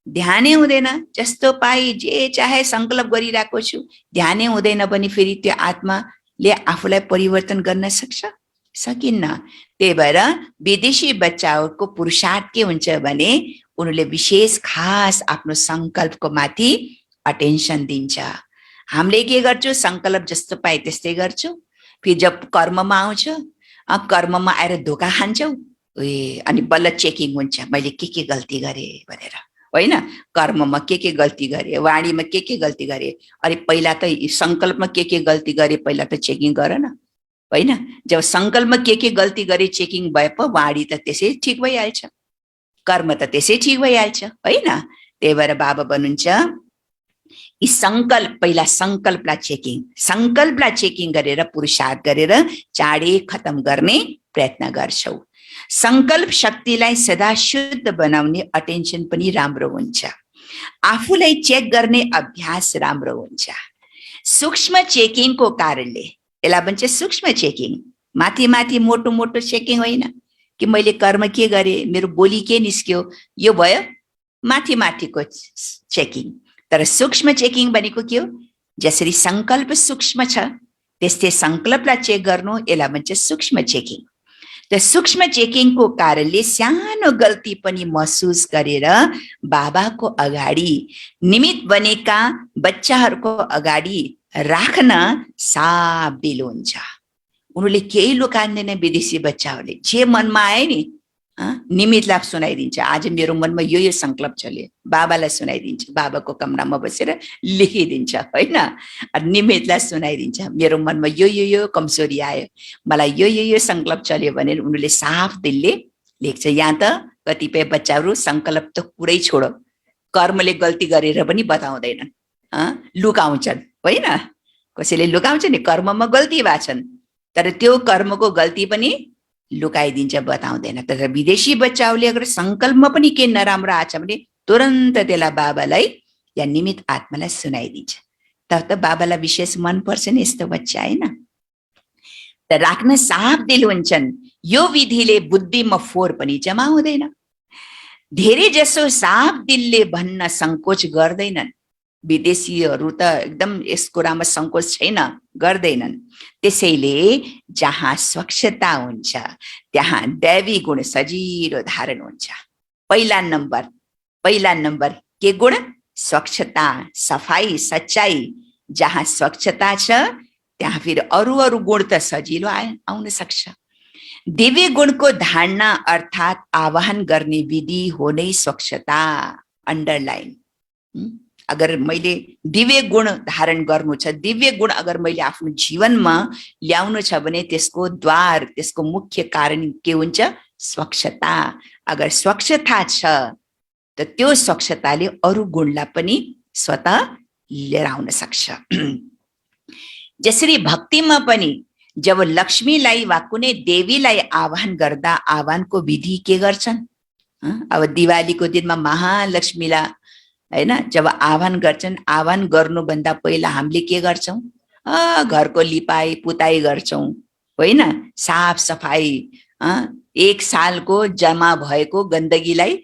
ध्यानै हुँदैन, जस्तो पाए जे चाहे सङ्कल्प गरिरहेको छु, ध्यानै हुँदैन भने फेरि त्यो आत्माले आफूलाई परिवर्तन गर्न सकिन्न। त्यही भएर विदेशी बच्चाहरूको पुरुषार्थ के हुन्छ भने उनीहरूले विशेष खास आफ्नो सङ्कल्पको माथि अटेन्सन दिन्छ। हामीले के गर्छौँ, सङ्कल्प जस्तो पाए त्यस्तै गर्छौँ। फेरि जब कर्ममा आउँछ, कर्ममा आएर धोका खान्छौँ, अनि बल्ल चेकिङ हुन्छ, मैले के गल्ती गरेँ भनेर होइन। कर्ममा के गल्ती गरेँ, वाणीमा के गल्ती गरेँ, अरे पहिला त सङ्कल्पमा के गल्ती गरेँ पहिला त चेकिङ गर न होइन। जब सङ्कल्पमा के गल्ती गरेँ चेकिङ भए पो वाणी त त्यसै ठिक भइहाल्छ, कर्म त त्यसै ठिक भइहाल्छ होइन। त्यही भएर बाबा भन्नुहुन्छ यी पहिला सङ्कल्पलाई चेकिङ गरेर पुरुषार्थ गरेर चाँडै खतम गर्ने प्रयत्न गर्छौ। सङ्कल्प शक्तिलाई सदा शुद्ध बनाउने अटेन्सन पनि राम्रो हुन्छ। आफूलाई चेक गर्ने अभ्यास राम्रो हुन्छ। सूक्ष्म चेकिङको कारणले, यसलाई भन्छ सूक्ष्म चेकिङ, माथि मोटो चेकिङ होइन कि मैले कर्म के गरेँ, मेरो बोली के निस्क्यो, यो भयो माथिको चेकिङ। तर सूक्ष्म चेकिङ भनेको के हो, जसरी सङ्कल्प सूक्ष्म छ त्यस्तै सङ्कल्पलाई चेक गर्नु, यसलाई भन्छ सूक्ष्म चेकिङ। त सूक्ष्म चेकिङको कारणले सानो गल्ती पनि महसुस गरेर बाबाको अगाडि निमित्त बनेका बच्चाहरूको अगाडि राख्न साफ दिल हुन्छ। उनीहरूले केही लुकाउँदैन। विदेशी बच्चाहरूले जे मनमा आयो नि निमितलाई सुनाइदिन्छ। आज मेरो मनमा यो सङ्कल्प चल्यो, बाबालाई सुनाइदिन्छ, बाबाको कमरामा बसेर लेखिदिन्छ होइन। निमितलाई सुनाइदिन्छ, मेरो मनमा यो कमजोरी आयो, मलाई यो सङ्कल्प चल्यो भनेर उनीहरूले साफ दिलले लेख्छ। यहाँ त कतिपय बच्चाहरू सङ्कल्प त पुरै छोडो, कर्मले गल्ती गरेर पनि बताउँदैनन्, लुकाउँछन् होइन। कसैले लुकाउँछ नि, कर्ममा गल्ती भएछन् तर त्यो कर्मको गल्ती पनि लुकाइदिन्छ, बताउँदैन। तर विदेशी बच्चाहरूले अगर सङ्कल्पमा पनि के नराम्रो आछ भने तुरन्त त्यसलाई बाबालाई या निमित्त आत्मालाई सुनाइदिन्छ। त बाबालाई विशेष मनपर्छ नि यस्तो बच्चा होइन। त राख्न साफ दिल हुन्छन्। यो विधिले बुद्धिमा फोहोर पनि जमा हुँदैन। धेरै जसो साफ दिलले भन्न सङ्कोच गर्दैनन्। विदेशीहरू त एकदम यस कुरामा सङ्कोच छैन, गर्दैनन्। त्यसैले जहाँ स्वच्छता हुन्छ त्यहाँ दैवी गुण सजिलो धारण हुन्छ। पहिला नम्बर के गुण, स्वच्छता, सफाई, सच्चाई। जहाँ स्वच्छता छ त्यहाँ फेरि अरू गुण त सजिलो आउन सक्छ। दिव्य गुणको धारणा अर्थात् आवाहन गर्ने विधि हो नै स्वच्छता। अन्डरलाइन। अगर मैले दिव्य गुण धारण गर्नु छ, दिव्य गुण अगर मैले आफ्नो जीवनमा ल्याउनु छ भने त्यसको द्वार, त्यसको मुख्य कारण के हुन्छ, स्वच्छता। अगर स्वच्छता छ त त्यो स्वच्छताले अरू गुणलाई पनि स्वतः लिएर आउन सक्छ। जसरी भक्तिमा पनि जब लक्ष्मीलाई वा कुनै देवीलाई आह्वान गर्दा आह्वानको विधि के गर्छन्। अब दिवालीको दिनमा महालक्ष्मीलाई होइन जब आह्वान गर्छन्, आह्वान गर्नुभन्दा पहिला हामीले के गर्छौँ, घरको लिपाई पुताई गर्छौँ होइन, साफ सफाई, एक सालको जम्मा भएको गन्दगीलाई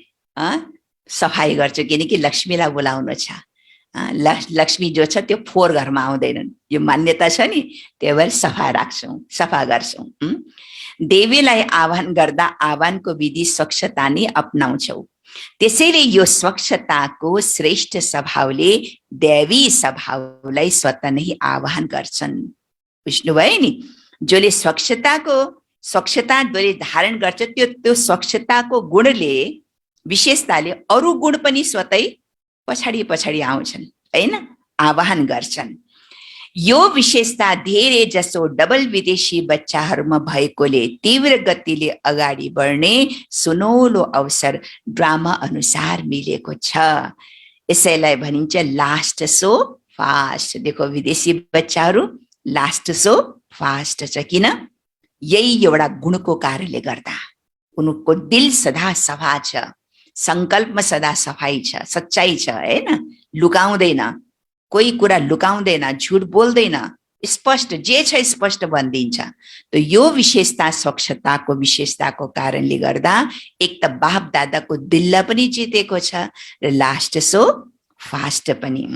सफाई गर्छौँ, किनकि लक्ष्मीलाई बोलाउनु छ। लक्ष्मी जो छ त्यो फोहोर घरमा आउँदैनन्, यो मान्यता छ नि। त्यही भएर सफा गर्छौँ। देवीलाई आह्वान गर्दा आह्वानको विधि स्वच्छता नै अपनाउँछौँ। त्यसैले यो स्वच्छताको श्रेष्ठ स्वभावले दैवी स्वभावलाई स्वतः नै आह्वान गर्छन्। बुझ्नुभयो नि, जसले स्वच्छता जसले धारण गर्छ त्यो स्वच्छताको गुणले, विशेषताले अरू गुण पनि स्वतै पछाडि आउँछन् होइन, आह्वान गर्छन्। यो विशेषता धेरै जसो डबल विदेशी बच्चाहरूमा भएकोले तीव्र गतिले अगाडि बढ्ने सुनौलो अवसर ड्रामा अनुसार मिलेको छ। यसैलाई भनिन्छ लास्ट सो फास्ट। देखो विदेशी बच्चाहरू लास्ट सो फास्ट छ, किन? यही एउटा गुणको कारणले गर्दा उनको दिल सदा सफा छ, संकल्पमा सदा सफाई छ, सच्चाई छ, हैन, लुकाउँदैन, कोही कुरा लुकाउँदैन, झुट बोल्दैन, स्पष्ट जे छ स्पष्ट भनिदिन्छ। त यो विशेषता स्वच्छताको विशेषताको कारणले गर्दा एक त बाप दादाको दिललाई पनि जितेको छ र लास्ट सो फास्ट पनि।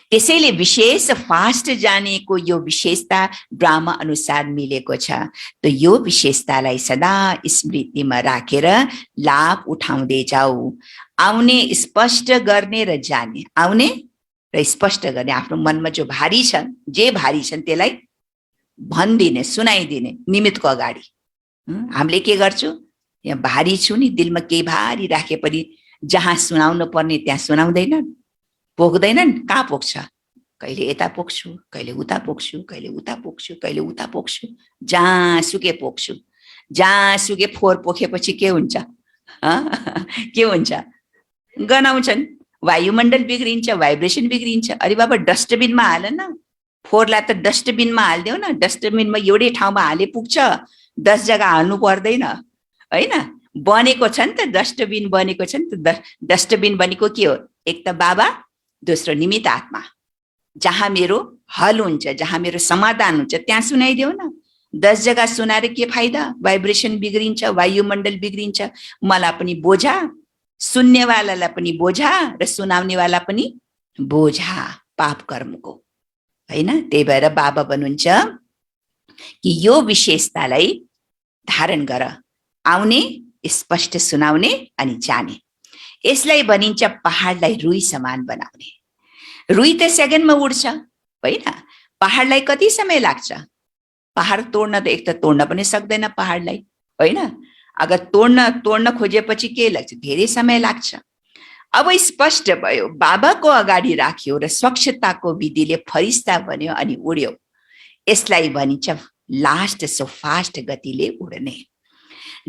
त्यसैले विशेष फास्ट जानेको यो विशेषता ड्रामा अनुसार मिलेको छ। त यो विशेषतालाई सदा स्मृतिमा राखेर लाभ उठाउँदै जाऊ। आउने स्पष्ट गर्ने र जाने, आउने र स्पष्ट गर्ने, आफ्नो मनमा जो भारी छ, जे भारी छन् त्यसलाई भनिदिने, सुनाइदिने निमित्तको अगाडि। हामीले के गर्छौँ, यहाँ भारी छु नि, दिलमा केही भारी राखे पनि जहाँ सुनाउनु पर्ने त्यहाँ सुनाउँदैनन्, पोख्दैनन्। कहाँ पोख्छ, कहिले यता पोख्छु, कहिले उता पोख्छु, कहिले उता पोख्छु, कहिले उता पोख्छु, जहाँ सुके पोख्छु। जहाँ सुके फोहोर पोखेपछि के हुन्छ, के हुन्छ, गनाउँछन्, वायुमण्डल बिग्रिन्छ, भाइब्रेसन बिग्रिन्छ। अरे बाबा डस्टबिनमा हाल न, फोहोरलाई त डस्टबिनमा हालिदेऊ न, डस्टबिनमा एउटै ठाउँमा हाले पुग्छ, 10 जग्गा हाल्नु पर्दैन, होइन। बनेको छ नि त, डस्टबिन बनेको छ नि त। डस्टबिन बनेको के हो, एक त बाबा, दोस्रो निमित्त आत्मा। जहाँ मेरो हल हुन्छ, जहाँ मेरो समाधान हुन्छ त्यहाँ सुनाइदेऊ न। 10 जग्गा सुनाएर के फाइदा, भाइब्रेसन बिग्रिन्छ, वायुमण्डल बिग्रिन्छ, मलाई पनि बोझा, सुन्नेवालालाई पनि बोझा र सुनाउनेवाला पनि बोझा पाप कर्मको, होइन। त्यही भएर बाबा भन्नुहुन्छ कि यो विशेषतालाई धारण गर, आउने, स्पष्ट सुनाउने अनि जाने। यसलाई भनिन्छ पहाडलाई रुई समान बनाउने। रुई त सेकेन्डमा उड्छ, होइन। पहाडलाई कति समय लाग्छ, पहाड तोड्न त एक त तोड्न पनि सक्दैन पहाडलाई, होइन। अगर तोड्न खोजेपछि के लाग्छ, धेरै समय लाग्छ। अब स्पष्ट भयो, बाबाको अगाडि राख्यो र स्वच्छताको विधिले फरिस्ता बन्यो अनि उड्यो। यसलाई भनिन्छ लास्ट सो फास्ट गतिले उड्ने।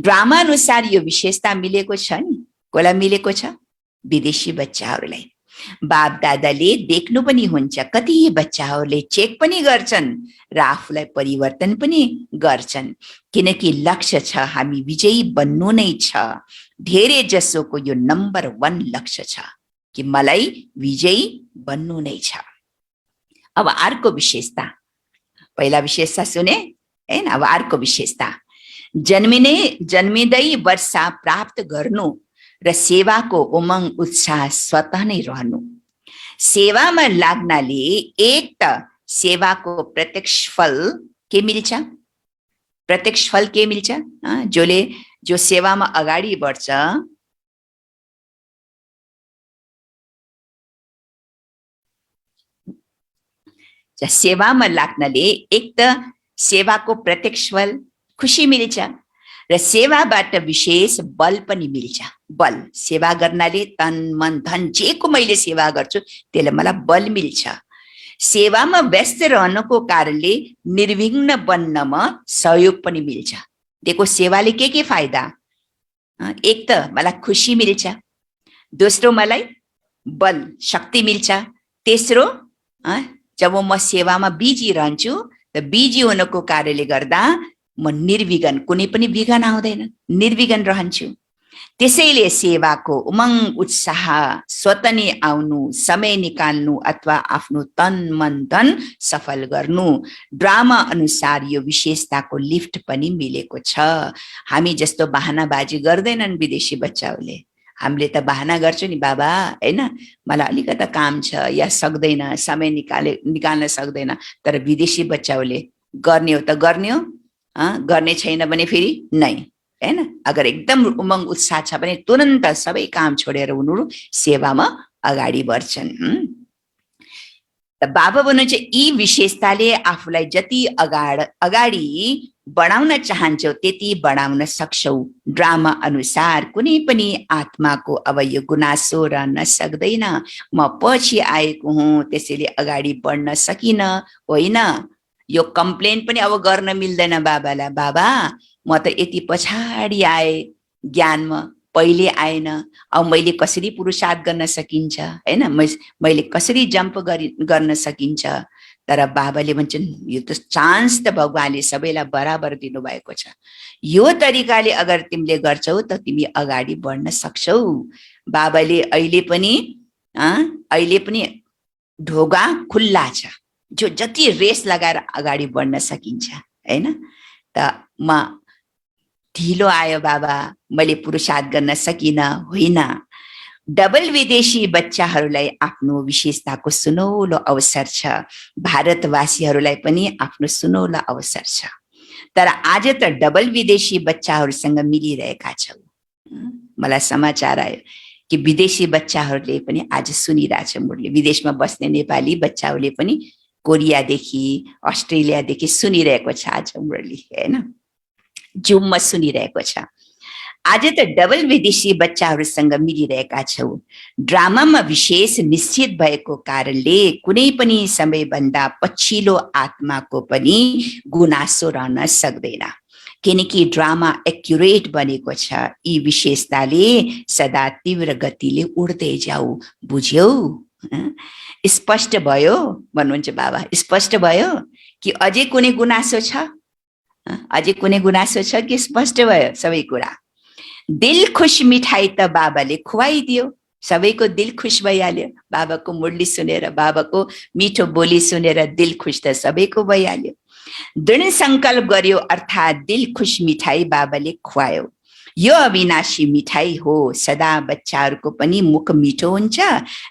ड्रामा अनुसार यो विशेषता मिलेको छ नि, कसलाई मिलेको छ, विदेशी बच्चाहरूलाई। बाप दादाले देख्नु पनि हुन्छ, कति बच्चाहरूले चेक पनि गर्छन् र आफूलाई परिवर्तन पनि गर्छन्, किनकि लक्ष्य छ हामी विजयी बन्नु नै छ। धेरै जसोको यो नम्बर 1 लक्ष्य छ कि मलाई विजयी बन्नु नै छ। अब अर्को विशेषता, पहिला विशेषता सुने हैन, अब अर्को विशेषता, जन्मिँदै वर्षा प्राप्त गर्नु र सेवाको उमंग उत्साह स्वतः नै रहनु। सेवामा लाग्नाले एक त सेवाको प्रत्यक्ष फल के मिल्छ, प्रत्यक्ष फल के मिल्छ, जो सेवामा अगाडि बढ्छ, सेवामा लाग्नाले एक त सेवाको प्रत्यक्ष फल खुसी मिल्छ र सेवाबाट विशेष बल पनि मिल्छ। बल, सेवा गर्नाले तन मन धन जेको मैले सेवा गर्छु त्यसले मलाई बल मिल्छ। सेवामा व्यस्त रहनुको कारणले निर्विघ्न बन्नमा सहयोग पनि मिल्छ। देखो सेवाले के फाइदा, एक त मलाई खुसी मिल्छ, दोस्रो मलाई बल शक्ति मिल्छ, तेस्रो जब म सेवामा बिजी रहन्छु त बिजी हुनको कारणले गर्दा म निर्विघ्न, कुनै पनि विघ्न आउँदैन, निर्विघ्न रहन्छु। त्यसैले सेवाको उमंग उत्साह स्वतः नै आउनु, समय निकाल्नु अथवा आफ्नो तन मन धन सफल गर्नु। ड्रामा अनुसार यो विशेषताको लिफ्ट पनि मिलेको छ। हामी जस्तो बहानाबाजी गर्दैनन् विदेशी बच्चाहरूले। हामीले त बहाना गर्छौँ नि, बाबा हैन मलाई अलिकता काम छ या सक्दैन, समय निकाल्न सक्दैन। तर विदेशी बच्चाहरूले गर्ने हो त गर्ने हो, गर्ने छैन भने फेरि नै, हैन। अगर एकदम उमंग उत्साह छ भने तुरन्त सबै काम छोडेर उनीहरू सेवामा अगाडि बढ्छन्। बाबा भन्नुहुन्छ यी विशेषताले आफूलाई जति अगाडि बढाउन चाहन्छौ त्यति बढाउन सक्छौ। ड्रामा अनुसार कुनै पनि आत्माको अब यो गुनासो रहन सक्दैन, म पछि आएको हुँ त्यसैले अगाडि बढ्न सकिन, होइन। यो कम्प्लेन पनि अब गर्न मिल्दैन बाबालाई, बाबा म त यति पछाडि आए ज्ञानमा, पहिले आएन, अब मैले कसरी पुरुषार्थ गर्न सकिन्छ, हैन, मैले कसरी जम्प गर्न सकिन्छ। तर बाबाले भन्छन् यो त चान्स त भगवानले सबैलाई बराबर दिनुभएको छ। यो तरिकाले अगर तिमीले गर्छौ त तिमी अगाडि बढ्न सक्छौ। बाबाले अहिले पनि ढोगा खुल्ला छ, जो जति रेस लगाएर अगाडि बढ्न सकिन्छ हैन। त म ढिलो आयो बाबा, मैले पुरुषार्थ गर्न सकिन होइन। डबल विदेशी बच्चाहरूलाई आफ्नो विशेषताको सुनौलो अवसर छ, भारतवासीहरूलाई पनि आफ्नो सुनौलो अवसर छ। तर आज त डबल विदेशी बच्चाहरूसँग मिलिरहेका छौ। मलाई समाचार आयो कि विदेशी बच्चाहरूले पनि आज सुनिरहेछ मुरली। विदेशमा बस्ने नेपाली बच्चाहरूले पनि कोरियादेखि अस्ट्रेलियादेखि सुनिरहेको छ आज मुरली हैन, जुममा सुनिरहेको छ। आज त डबल विदेशी बच्चाहरूसँग मिलिरहेका छौ। ड्रामामा विशेष निश्चित भएको कारणले कुनै पनि समयभन्दा पछिल्लो आत्माको पनि गुनासो रहन सक्दैन, किनकि ड्रामा एक्युरेट बनेको छ। यी विशेषताले सदा तीव्र गतिले उड्दै जाऊ, बुझ्यौ? स्पष्ट भयो भन्नुहुन्छ बाबा। स्पष्ट भयो कि अझै कुनै गुनासो छ? अझै कुनै गुनासो छ कि स्पष्ट भयो सबै कुरा? दिल खुश मिठाई त बाबाले खुवाइदियो, सबैको दिल खुश भइहाल्यो। बाबाको मुरली सुनेर, बाबाको मिठो बोली सुनेर दिल खुश त सबैको भइहाल्यो। दृढ संकल्प गर्यो अर्थात् दिल खुश मिठाई बाबाले खुवायो। यो अविनाशी मिठाई हो, सदा बच्चाहरूको पनि मुख मिठो हुन्छ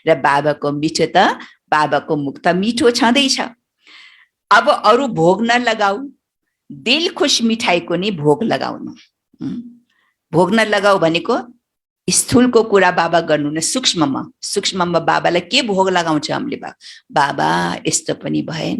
र बाबाको मिठो त बाबाको मुख त मिठो छँदैछ। अब अरू भोग न लगाऊ, दिल खुश मिठाईको नि भोग लगाउनु। भोग न लगाऊ भनेको स्थूलको कुरा बाबा गर्नु न, सूक्ष्ममा बाबालाई के भोग लगाउँछ हामीले? बाबा यस्तो पनि भएन,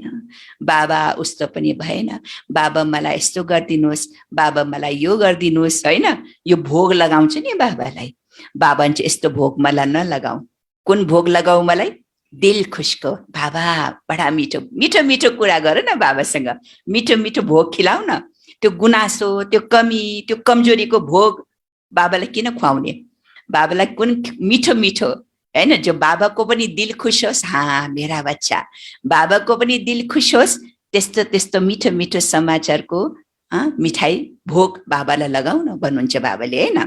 बाबा उस्तो पनि भएन, बाबा मलाई यस्तो गरिदिनुहोस्, बाबा मलाई यो गरिदिनुहोस् हैन। यो भोग लगाउँछ नि बाबालाई। बाबा भन्छ यस्तो भोग मलाई नलगाऊ। कुन भोग लगाऊ मलाई? दिल खुशको। बाबा बडा मिठो मिठो मिठो कुरा गर न बाबासँग, मिठो मिठो भोग खिलाउ न। त्यो गुनासो, त्यो कमी, त्यो कमजोरीको भोग बाबालाई किन खुवाउने? बाबालाई कुन मिठो मिठो हैन, जो बाबाको पनि दिल खुश होस्। हाँ मेरा बच्चा, बाबाको पनि दिल खुश होस्, त्यस्तो त्यस्तो मिठो मिठो समाचारको मिठाई भोग बाबालाई लगाऊ न भन्नुहुन्छ बाबाले हैन।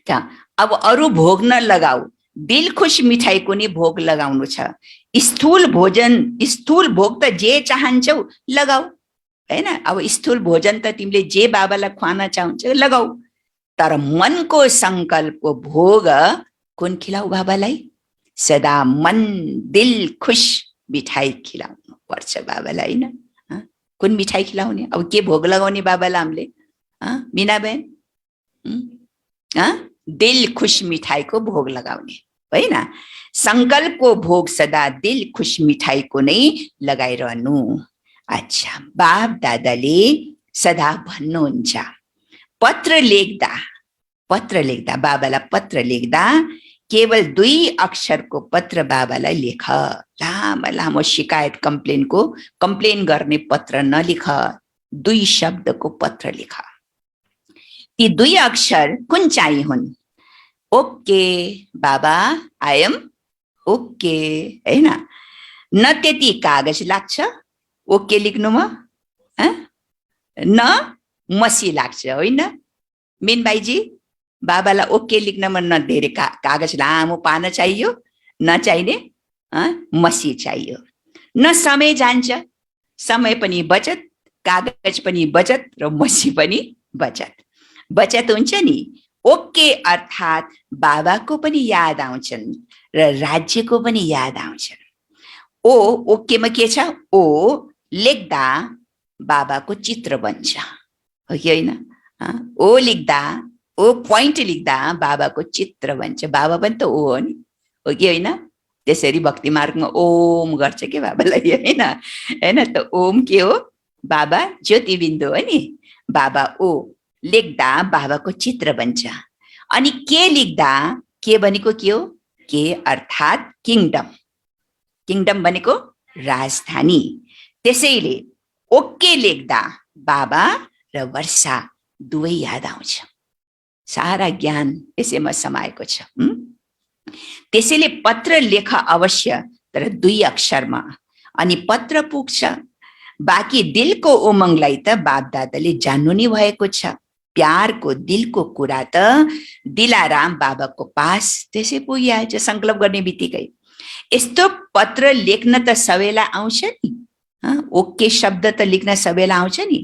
त अब अरू भोग न लगाऊ, दिल खुश मिठाईको नि भोग लगाउनु छ। स्थूल भोजन, स्थूल भोग त जे चाहन्छौ लगाऊ हैन। अब स्थूल भोजन त तिमीले जे बाबालाई खुवाउन चाहन्छौ लगाऊ, तर मनको संकल्पको भोग कुन खिलाऊ बाबालाई? सदा मन दिल खुश मिठाई खिलाउनु पर्छ बाबालाई हैन। कुन मिठाई खिलाउने? अब के भोग लगाउने बाबालाई हामीले? मिना बहन, दिल खुश मिठाईको भोग लगाउने होइन। संकल्पको भोग सदा दिल खुश मिठाईको नै लगाइरहनु। अच्छा, बाप दादाले सदा भन्नुहुन्छ पत्र लेख्दा बाबालाई पत्र लेख्दा केवल 2 अक्षरको पत्र बाबालाई लेख। लामो लामो शिकायत कम्प्लेन गर्ने पत्र नलेख, 2 शब्दको पत्र लेख। ती 2 अक्षर कुन चाहिँ हुन्? ओके बाबा, आई एम ओके हैन। न त्यति कागज लाग्छ ओके लेख्नुमा, न मसी लाग्छ होइन मिन भाइजी? बाबालाई ओके लेख्नमा न धेरै कागज लामो पाना चाहियो, न चाहिने मसी चाहियो। न समय जान्छ, समय पनि बचत, कागज पनि बचत र मसी पनि बचत हुन्छ नि। ओके अर्थात् बाबाको पनि याद आउँछन् र राज्यको पनि याद आउँछन्। ओकेमा के छ? ओ लेख्दा बाबाको चित्र बन्छ, हो कि होइन? ओ लेख्दा, ओ पोइन्ट लेख्दा बाबाको चित्र बन्छ। बाबा पनि त ओ हो नि, हो कि होइन? त्यसरी भक्ति मार्गमा ओम गर्छ के बाबालाई होइन। त ओम के हो? बाबा ज्योतिबिन्दु हो नि। बाबा ओ लेख्दा बाबाको चित्र बन्छ। अनि के लेख्दा, के भनेको के हो? के अर्थात् किङडम भनेको राजधानी। त्यसैले ओके लेख्दा बाबा र वर्षा दुवै याद आउँछ। सारा ज्ञान यसैमा समाएको छ। त्यसैले पत्र लेख अवश्य, तर 2 अक्षरमा। अनि पत्र पुग्छ। बाँकी दिलको उमङ्गलाई त बापदादाले जान्नु नै भएको छ। प्यारको दिलको कुरा त दिलाराम बाबाको पास त्यसै पुगिहाल्छ संकल्प गर्ने बित्तिकै। यस्तो पत्र लेख्न त सबैलाई आउँछ नि, ओके शब्द त लेख्न सबैलाई आउँछ नि।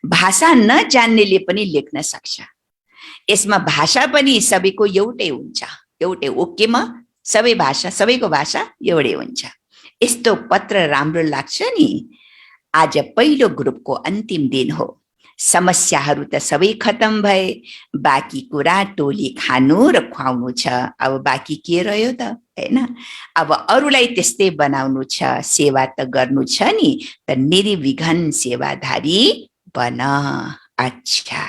भाषा नजान्नेले पनि लेख्न सक्छ। यसमा भाषा पनि सबैको एउटै हुन्छ, एउटै ओकेमा सबै भाषा, सबैको भाषा एउटै हुन्छ। यस्तो पत्र राम्रो लाग्छ नि। आज पहिलो ग्रुपको अन्तिम दिन हो। समस्याहरू त सबै खतम भए, बाँकी कुरा टोली खानु र खुवाउनु छ। अब बाँकी के रह्यो त, हैन? अब अरूलाई त्यस्तै बनाउनु छ, सेवा त गर्नु छ नि, त निर्विघ्न सेवाधारी बन। अच्छा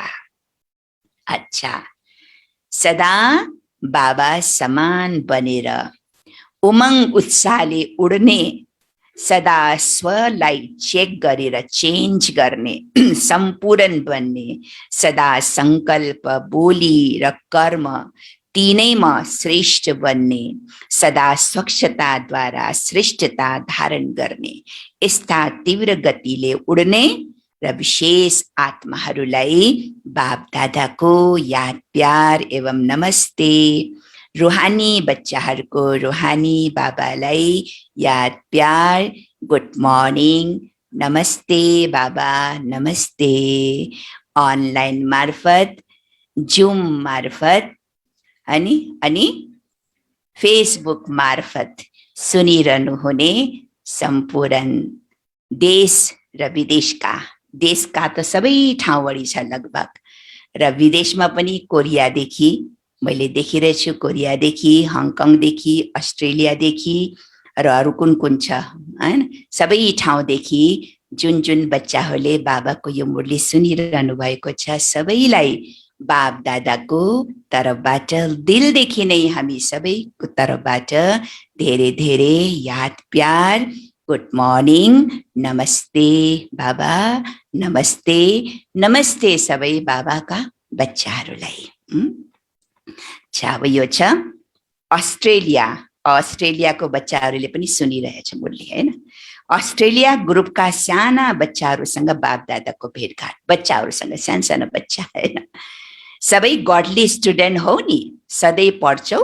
अच्छा, सदा बाबा समान बनेर उमङ्ग उत्साहले उड्ने, सदा स्वलाई चेक गरेर चेन्ज गर्ने, सम्पूर्ण बन्ने, सदा संकल्प, बोली र कर्म तीनैमा श्रेष्ठ बन्ने, सदा स्वच्छताद्वारा श्रेष्ठता धारण गर्ने, यस्ता तीव्र गतिले उड्ने र विशेष आत्माहरूलाई बाप दादाको याद प्यार एवं नमस्ते। रूहानी बच्चाहरूको रूहानी बाबालाई याद प्यार, गुड मर्निङ, नमस्ते बाबा, नमस्ते। अनलाइन मार्फत, जुम मार्फत अनि फेसबुक मार्फत सुनिरहनु हुने सम्पूर्ण देश र विदेशका, देशका त सबै ठाउँवरी छ लगभग, र विदेशमा पनि कोरियादेखि मैले देखिरहेछु, कोरियादेखि, हङकङदेखि, अस्ट्रेलियादेखि र अरू कुन कुन छ, हैन? सबै ठाउँदेखि जुन जुन बच्चाहरूले बाबाको यो मुरली सुनिरहनु भएको छ, सबैलाई बाप दादाको तर्फबाट, दिलदेखि नै हामी सबैको तर्फबाट धेरै धेरै याद प्यार, गुड मर्निङ, नमस्ते बाबा, नमस्ते, नमस्ते सबै बाबाका बच्चाहरूलाई। अच्छा, अब यो छ अस्ट्रेलिया, अस्ट्रेलियाको बच्चाहरूले पनि सुनिरहेछ मुरली, हैन? अस्ट्रेलिया ग्रुपका साना बच्चाहरूसँग बाप दादाको भेटघाट, बच्चाहरूसँग, सानो बच्चा, हैन? सबै गडली स्टुडेन्ट हौ नि, सधैँ पढ्छौ,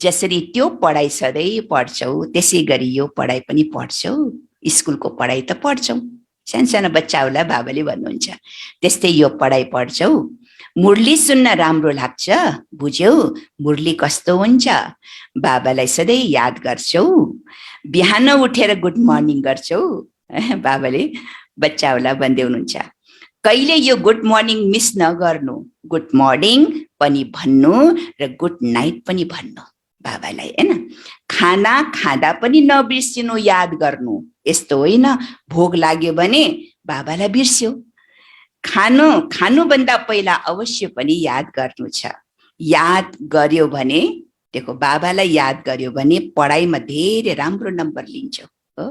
जसरी त्यो पढाइ सधैँ पढ्छौ त्यसै गरी यो पढाइ पनि पढ्छौ, स्कुलको पढाइ त पढ्छौ, सानो बच्चाहरूलाई बाबाले भन्नुहुन्छ, त्यस्तै यो पढाइ पढ्छौ। मुरली सुन्न राम्रो लाग्छ, बुझ्यौ? मुरली कस्तो हुन्छ, बाबालाई सधैँ याद गर्छौ, बिहान उठेर गुड मर्निङ गर्छौ, बाबाले बच्चाहरूलाई भन्दै हुनुहुन्छ। कहिले यो गुड मर्निङ मिस नगर्नु, गुड मर्निङ पनि भन्नु र गुड नाइट पनि भन्नु बाबालाई, हैन? खाना खाँदा पनि नबिर्सिनु, याद गर्नु। यस्तो होइन भोग लाग्यो भने बाबालाई बिर्स्यो, खानुभन्दा पहिला अवश्य पनि याद गर्नु छ। याद गर्यो भने, देखो बाबालाई याद गर्यो भने पढाइमा धेरै राम्रो नम्बर लिन्छौ, हो?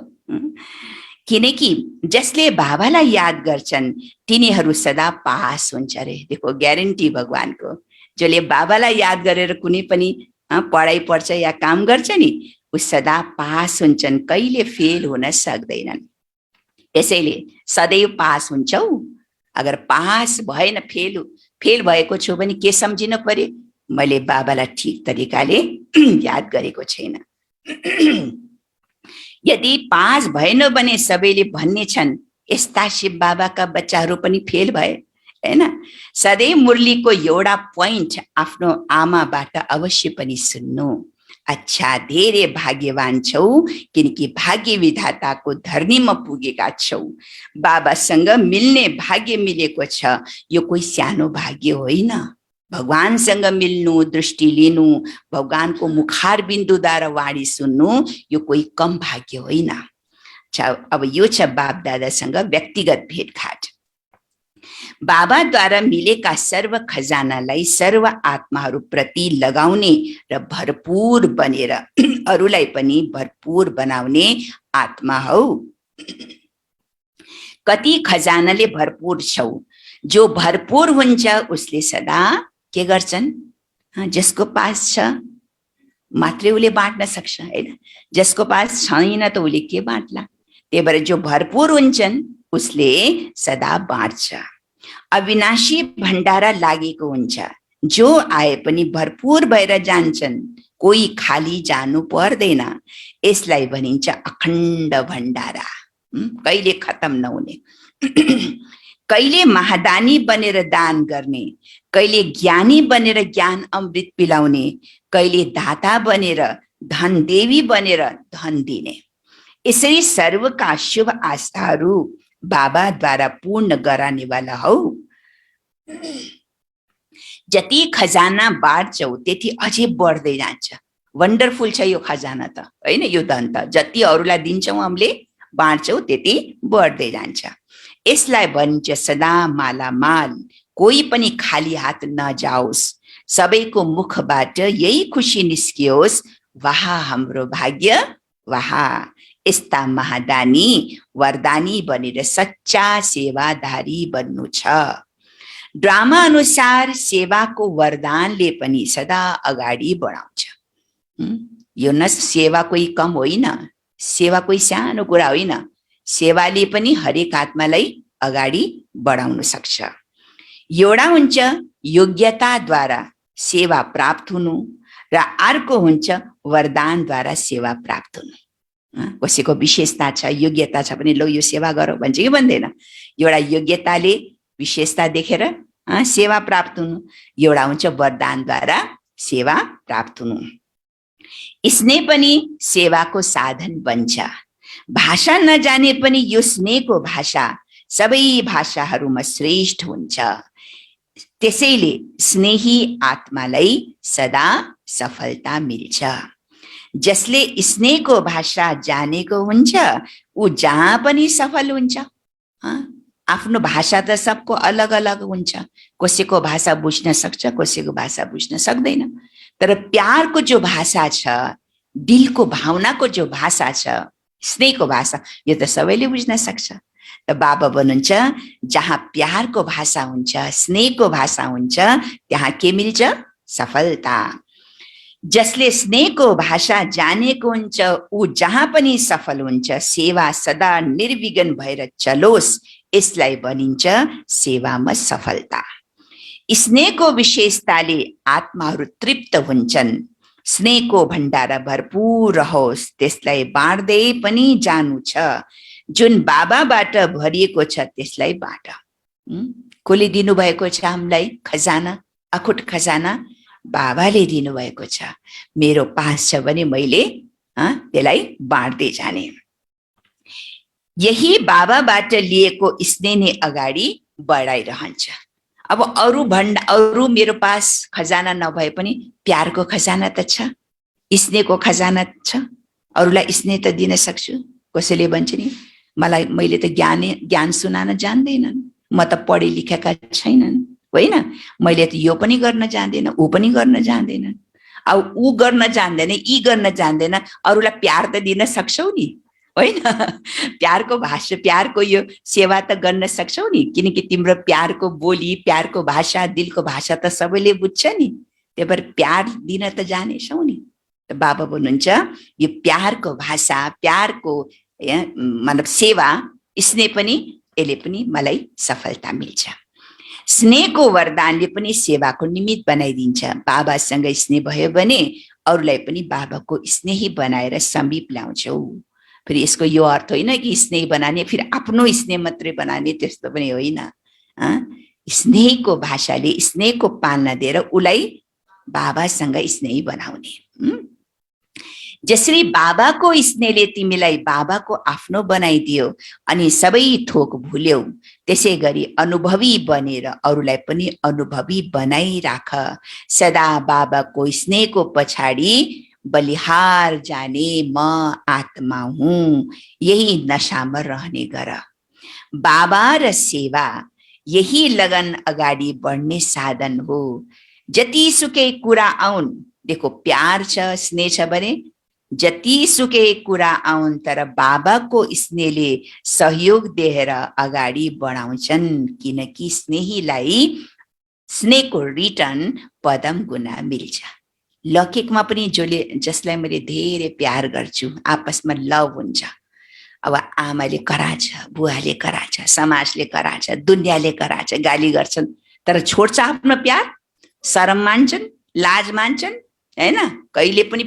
किनकि जसले बाबालाई याद गर्छन् तिनीहरू सदा पास हुन्छ रे। देखो ग्यारेन्टी भगवानको, जसले बाबालाई याद गरेर कुनै पनि पढाइ पढ्छ या काम गर्छ नि, उ सदा पास हुन्छन्, कहिले फेल हुन सक्दैनन्। त्यसैले सधैँ पास हुन्छौ। अगर पास भएन, फेल भएको छु भने के सम्झिनु पर्यो, मैले बाबालाई ठिक तरिकाले याद गरेको छैन। यदि पास भएन भने सबैले भन्ने छन् यस्ता शिव बाबाका बच्चाहरू पनि फेल भए, हैन? सधैँ मुरलीको एउटा पोइन्ट आफ्नो आमाबाट अवश्य पनि सुन्नु। अच्छा, धेरै भाग्यवान छौ, किनकि भाग्य विधाताको धरणीमा पुगेका छौ। बाबासँग मिल्ने भाग्य मिलेको छ। यो कोही सानो भाग्य होइन। भगवानसँग मिल्नु, दृष्टि लिनु, भगवानको मुखार बिन्दुद्वारा वाणी सुन्नु, यो कोही कम भाग्य होइन। अच्छा, अब यो छ बाप दादासँग व्यक्तिगत भेटघाट। बाबाद्वारा मिलेका सर्व खजानालाई सर्व आत्माहरू प्रति लगाउने र भरपूर बनेर अरूलाई पनि भरपूर बनाउने आत्मा हौ। कति खजानाले भरपूर छौ। जो भरपूर हुन्छ उसले सदा के गर्छन्, जसको पास छ मात्रै उसले बाँड्न सक्छ, हैन? जसको पास छैन त उसले के बाँड्ला? त्यही भएर जो भरपूर हुन्छन् उसले सदा बाँड्छ। अविनाशी भण्डारा लागेको हुन्छ, जो आए पनि भरपूर भएर जान्छन्, कोही खाली जानु पर्दैन। यसलाई भनिन्छ अखण्ड भण्डारा, कहिले खत्म नहुने। कहिले महादानी बनेर दान गर्ने, कहिले ज्ञानी बनेर ज्ञान अमृत पिलाउने, कहिले दाता बनेर धन देवी बनेर धन दिने। यसरी सर्वका शुभ आस्थाहरू बाबाद्वारा पूर्ण गराउनेवाला हौ। जति खजाना बाँड्छौ त्यति अझै बढ्दै जान्छ। वन्डरफुल छ यो खजाना त, होइन? यो धन त जति अरूलाई दिन्छौ हामीले, बाँड्छौ त्यति बढ्दै जान्छ। यसलाई भनिन्छ सदा मालामाल, कोही पनि खाली हात नजाओस्, सबैको मुखबाट यही खुसी निस्कियोस्, वाह हाम्रो भाग्य वाह। यस्ता महादानी वरदानी बनेर सच्चा सेवाधारी बन्नु छ। ड्रामा अनुसार सेवाको वरदानले पनि सदा अगाडि बढाउँछ। यो न सेवा कोही कम होइन, सेवा कोही सानो कुरा होइन। सेवाले पनि हरेक आत्मालाई अगाडि बढाउन सक्छ। एउटा हुन्छ योग्यताद्वारा सेवा प्राप्त हुनु र अर्को हुन्छ वरदानद्वारा सेवा प्राप्त हुनु। कसैको विशेषता छ, योग्यता छ भने लो यो सेवा गरौ भन्छ कि भन्दैन? एउटा योग्यताले विशेषता देखेर सेवा प्राप्त हुनु, एउटा हुन्छ वरदानद्वारा सेवा प्राप्त हुनु। स्नेह पनि सेवाको साधन बन्छ। भाषा नजाने पनि यो स्नेहको भाषा सबै भाषाहरूमा श्रेष्ठ हुन्छ। त्यसैले स्नेही आत्मालाई सदा सफलता मिल्छ। जसले स्नेहको भाषा जानेको हुन्छ ऊ जहाँ पनि सफल हुन्छ। आफ्नो भाषा त सबको अलग अलग हुन्छ। कसैको भाषा बुझ्न सक्छ, कसैको भाषा बुझ्न सक्दैन। तर प्यारको जो भाषा छ, दिलको भावनाको जो भाषा छ, स्नेहको भाषा, यो त सबैले बुझ्न सक्छ। त बाबा भन्नुहुन्छ जहाँ प्यारको भाषा हुन्छ, स्नेहको भाषा हुन्छ, त्यहाँ के मिल्छ? सफलता। जसले स्नेहको भाषा जानेको हुन्छ ऊ जहाँ पनि सफल हुन्छ। सेवा सदा निर्विघ्न भएर चलोस्, यसलाई भनिन्छ सेवामा सफलता। स्नेहको विशेषताले आत्माहरू तृप्त हुन्छन्। स्नेहको भण्डारा भरपूर रहोस्, त्यसलाई बाँड्दै पनि जानु छ। जुन बाबाबाट भरिएको छ त्यसलाई बाँड। कसले दिनुभएको छ हामीलाई खजाना, अखुट खजाना? बाबाले दिनुभएको छ। मेरो पास छ भने मैले त्यसलाई बाँड्दै जाने। यही बाबाबाट लिएको स्नेह नै अगाडि बढाइरहन्छ। अब अरू मेरो पास खजाना नभए पनि प्यारको खजाना त छ, स्नेहको खजाना छ। अरूलाई स्नेह त दिन सक्छु। कसैले भन्छ नि मैले त ज्ञान सुनाउन जान्दैनन्, म त पढे लेखेका छैनन्, होइन? मैले त यो पनि गर्न जान्दैन, ऊ पनि गर्न जान्दैनन्। अब ऊ गर्न जान्दैन, यी गर्न जान्दैन, अरूलाई प्यार त दिन सक्छौ नि, होइन? प्यारको भाषा, प्यारको यो सेवा त गर्न सक्छौ नि, किनकि तिम्रो प्यारको बोली, प्यारको भाषा, दिलको भाषा त सबैले बुझ्छ नि। त्यही भएर प्यार दिन त जानेछौ नि। त बाबा भन्नुहुन्छ यो प्यारको भाषा, प्यारको मतलब सेवा, स्नेह पनि, यसले पनि मलाई सफलता मिल्छ। स्नेहको वरदानले पनि सेवाको निमित्त बनाइदिन्छ। बाबासँग स्नेह भयो भने अरूलाई पनि बाबाको स्नेही बनाएर समीप ल्याउँछौ। फेरि यसको यो अर्थ होइन कि स्नेह बनाने फेरि आफ्नो स्नेह मात्रै बनाने, त्यस्तो पनि होइन। स्नेहको भाषाले स्नेहको पालना दिएर उसलाई बाबासँग स्नेही बनाउने। जसरी बाबाको स्नेहले तिमीलाई बाबाको आफ्नो बनाइदियो अनि सबै थोक भुल्यौ, त्यसै गरी अनुभवी बनेर अरूलाई पनि अनुभवी बनाइराख। सदा बाबाको स्नेहको पछाडि बलिहार जाने म आत्मा हुँ, यही नशामा रहने गर। बाबा र सेवा यही लगन अगाडि बढ्ने साधन हो। जतिसुकै कुरा आउन्, देखो प्यार छ, स्नेह छ भने जतिसुकै कुरा आउन्, तर बाबाको स्नेहले सहयोग दिएर अगाडि बढाउँछन्, किनकि स्नेहीलाई स्नेहको रिटर्न पदम गुना मिल्छ। लौकिकमा पनि जसलाई मैले धेरै प्यार गर्छु, आपसमा लभ हुन्छ, अब आमाले कराछ, बुवाले कराछ, समाजले कराछ, दुनियाँले कराछ, गाली गर्छन्, तर छोड्छ आफ्नो प्यार? शरम मान्छन्, लाज मान्छन्, हैन? कहिले पनि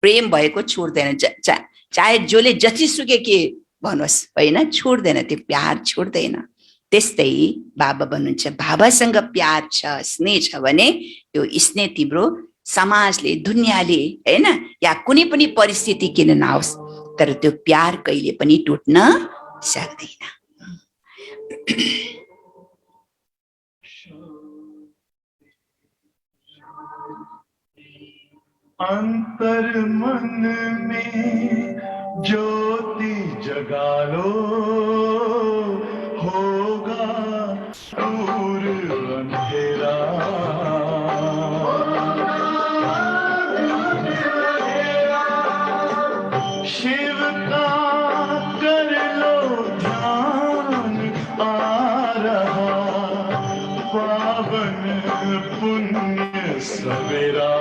प्रेम भएको छोड्दैन, चाहे जसले जतिसुकै के भनोस्, होइन? छोड्दैन, त्यो प्यार छोड्दैन। त्यस्तै बाबा भन्नुहुन्छ, बाबासँग प्यार छ, स्नेह छ भने त्यो स्नेह तिम्रो समाजले, दुनियाँले, हैन, या कुनै पनि परिस्थिति किन नआओस्, तर त्यो प्यार कहिले पनि टुट्न सक्दैन। अंतर मन में ज्योति जगा लो, होगा दूर अंधेरा। शिव का कर लो ध्यान, आ रहा पावन पुण्य सवेरा।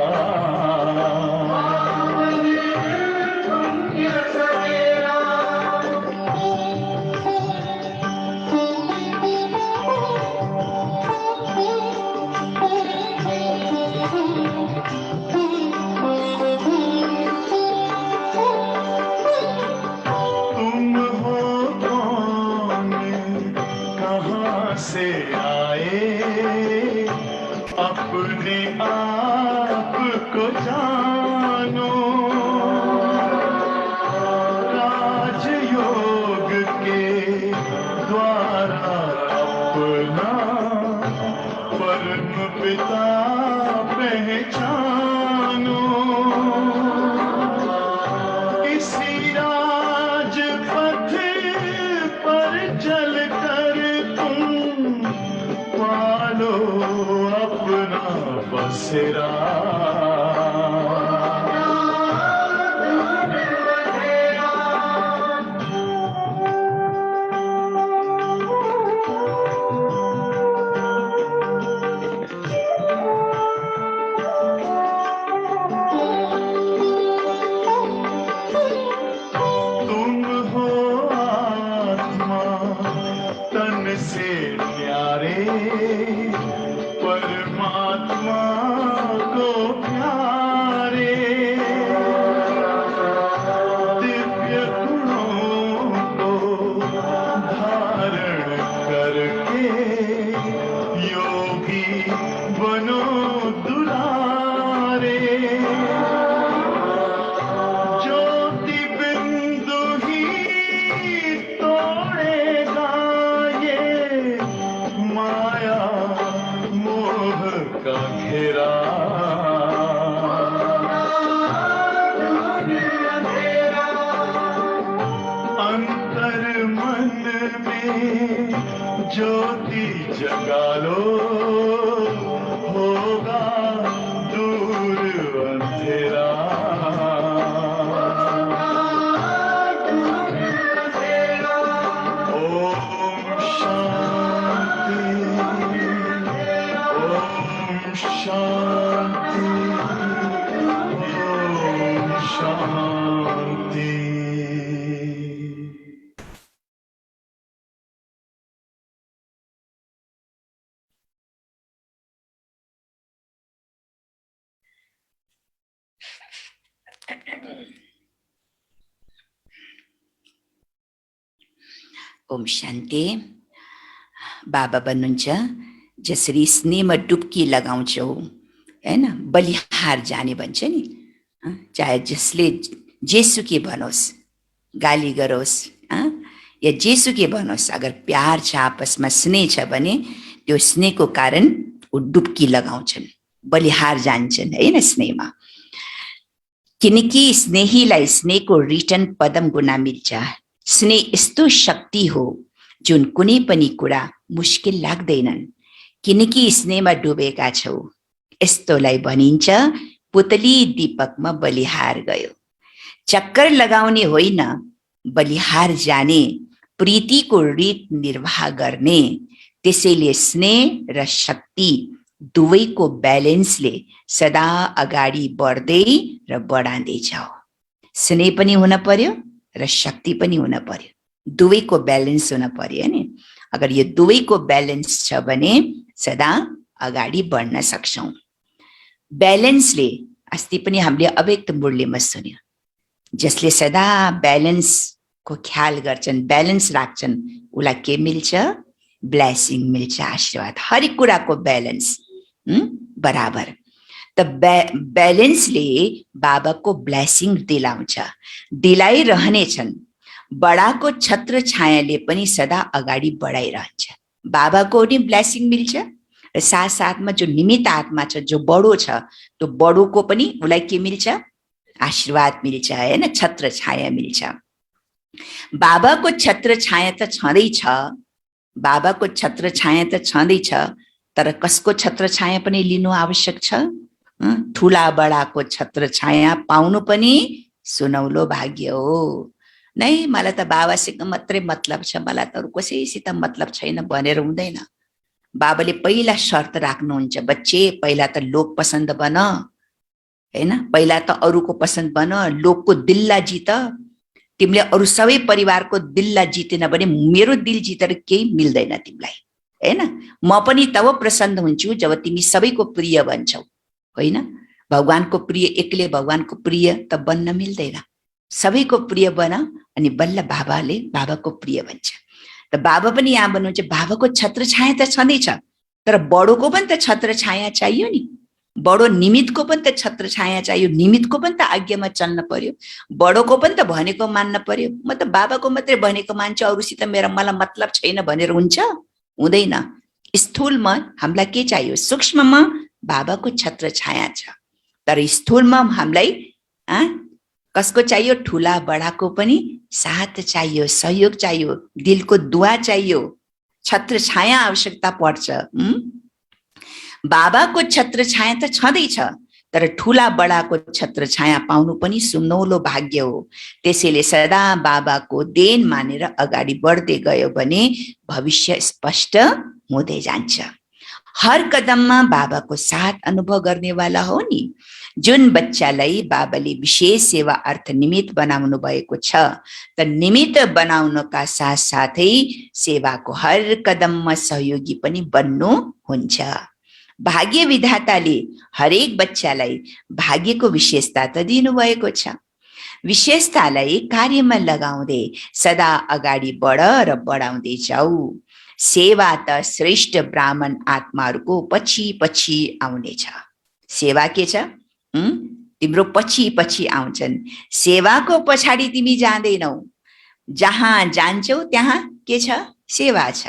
तुम हो कौन, कहाँ से आए, अपने आप को जानो। राजयोग के द्वारा अपना परम पिता पहचानो। इसी राजपथ पर चलकर तुम पालो अपना बसेरा। तुम हो आत्मा तन से प्यारे, परमात्मा को प्यारे। दिव्य गुणों को धारण करके योगी बनो दुलारे। ज्योति बिंदु ही तोड़ेगा ये माया मोह का घेरा। अंतर मन में ज्योति जगा लो, होगा दूर अंधेरा। ओम शांति, ओम शांति, ओम शांति। ओम शान्ति। बाबा भन्नुहुन्छ, जसरी स्नेहमा डुब्की लगाउँछौ, हैन, बलिहार जाने भन्छ नि, चाहे जसले जेसुकै भनोस्, गाली गरोस्, या जेसुकै भनोस्, अगर प्यार छ, आपसमा स्नेह छ भने त्यो स्नेहको कारण ऊ डुब्की लगाउँछन्, बलिहार जान्छन्, हैन, स्नेहमा। किनकि स्नेहीलाई स्नेहको रिटर्न पदम गुना मिल्छ। स्नेह यस्तो शक्ति हो जुन कुनै पनि कुरा मुस्किल लाग्दैनन्। किनकि स्नेहमा डुबेका छौ, यस्तोलाई भनिन्छ पुतली दीपकमा बलिहार गयो। चक्कर लगाउने होइन, बलिहार जाने, प्रीतिको रीत निर्वाह गर्ने। त्यसैले स्नेह र शक्ति दुवैको ब्यालेन्सले सदा अगाडि बढ्दै र बढाउँदै जाओ। स्नेह पनि हुन पर्यो र शक्ति पनि हुन पर्यो, दुवैको ब्यालेन्स हुन पर्यो नि। अगर यो दुवैको ब्यालेन्स छ भने सदा अगाडि बढ्न सक्छौं। ब्यालेन्सले अस्ति पनि हामीले अव्यक्त मुरलीमा सुन्यो, जसले सदा ब्यालेन्सको ख्याल गर्छन्, ब्यालेन्स राख्छन्, उलाई के मिल्छ? ब्लेसिङ मिल्छ, आशीर्वाद। हरेक कुराको ब्यालेन्स बराबर। त ब्यालेन्सले बाबाको ब्लेसिङ दिलाउँछ, दिलाइरहनेछन्। बडाको छत्र छायाले पनि सदा अगाडि बढाइरहन्छ। बाबाको नि ब्लेसिङ मिल्छ र साथसाथमा जो निमित्त आत्मा छ, जो बडो छ, त्यो बडोको पनि उलाई के मिल्छ? आशीर्वाद मिल्छ, हैन? छत्र छाया मिल्छ। बाबाको छत्र छाया त छँदैछ, बाबाको छत्र छाया त छँदैछ, तर कसको छत्र छाया पनि लिनु आवश्यक छ? ठुला बडाको छत्र छाया पाउनु पनि सुनौलो भाग्य हो। नै मलाई त बाबासँग मात्रै मतलब छ, मलाई त अरू कसैसित मतलब छैन भनेर हुँदैन। बाबाले पहिला शर्त राख्नुहुन्छ, बच्चे पहिला त लोक पसन्द बन, हैन? पहिला त अरूको पसन्द बन, लोकको दिललाई जित। तिमीले अरू सबै परिवारको दिललाई जितेन भने मेरो दिल जितेर केही मिल्दैन तिमीलाई, हैन? म पनि तब प्रसन्न हुन्छु जब तिमी सबैको प्रिय बन्छौ, होइन? भगवानको प्रिय एक्लै भगवानको प्रिय त बन्न मिल्दैन, सबैको प्रिय बन, अनि बल्ल बाबाले बाबाको प्रिय बन्छ। त बाबा पनि यहाँ भन्नुहुन्छ, बाबाको छत्र छाया त छँदैछ, तर बडोको पनि त छत्र छाया चाहियो नि। बडो निमित्तको पनि त छत्र छाया चाहियो, निमित्तको पनि त आज्ञामा चल्न पर्यो, बडोको पनि त भनेको मान्न पर्यो। म त बाबाको मात्रै भनेको मान्छु, अरूसित मलाई मतलब छैन भनेर हुन्छ? हुँदैन। स्थूलमा हामीलाई के चाहियो? सूक्ष्ममा बाबाको छत्र छाया छ, तर स्थूलमा हामीलाई कसको चाहियो? ठुला बडाको पनि साथ चाहियो, सहयोग चाहियो, दिलको दुआ चाहियो, छत्र छाया आवश्यकता पर्छ। बाबाको छत्र छाया त छँदैछ, तर ठुला बडाको छत्र छाया पाउनु पनि सुनौलो भाग्य हो। त्यसैले सदा बाबाको देन मानेर अगाडि बढ्दै गयो भने भविष्य स्पष्ट हुँदै जान्छ। हर कदममा बाबाको साथ अनुभव गर्नेवाला हो नि। जुन बच्चालाई बाबाले विशेष सेवा अर्थ निमित्त बनाउनु भएको छ, त निमित्त बनाउनका साथसाथै सेवाको हर कदममा सहयोगी पनि बन्नु हुन्छ। भाग्य विधाताले हरेक बच्चालाई भाग्यको विशेषता त दिनुभएको छ। विशेषतालाई कार्यमा लगाउँदै सदा अगाडि बढ र बढाउँदै जाऊ। सेवा त श्रेष्ठ ब्राह्मण आत्माहरूको पछि पछि आउनेछ। सेवा के छ? तिम्रो पछि पछि आउँछन्। सेवाको पछाडि तिमी जाँदैनौ, जहाँ जान्छौ त्यहाँ के छ? सेवा छ,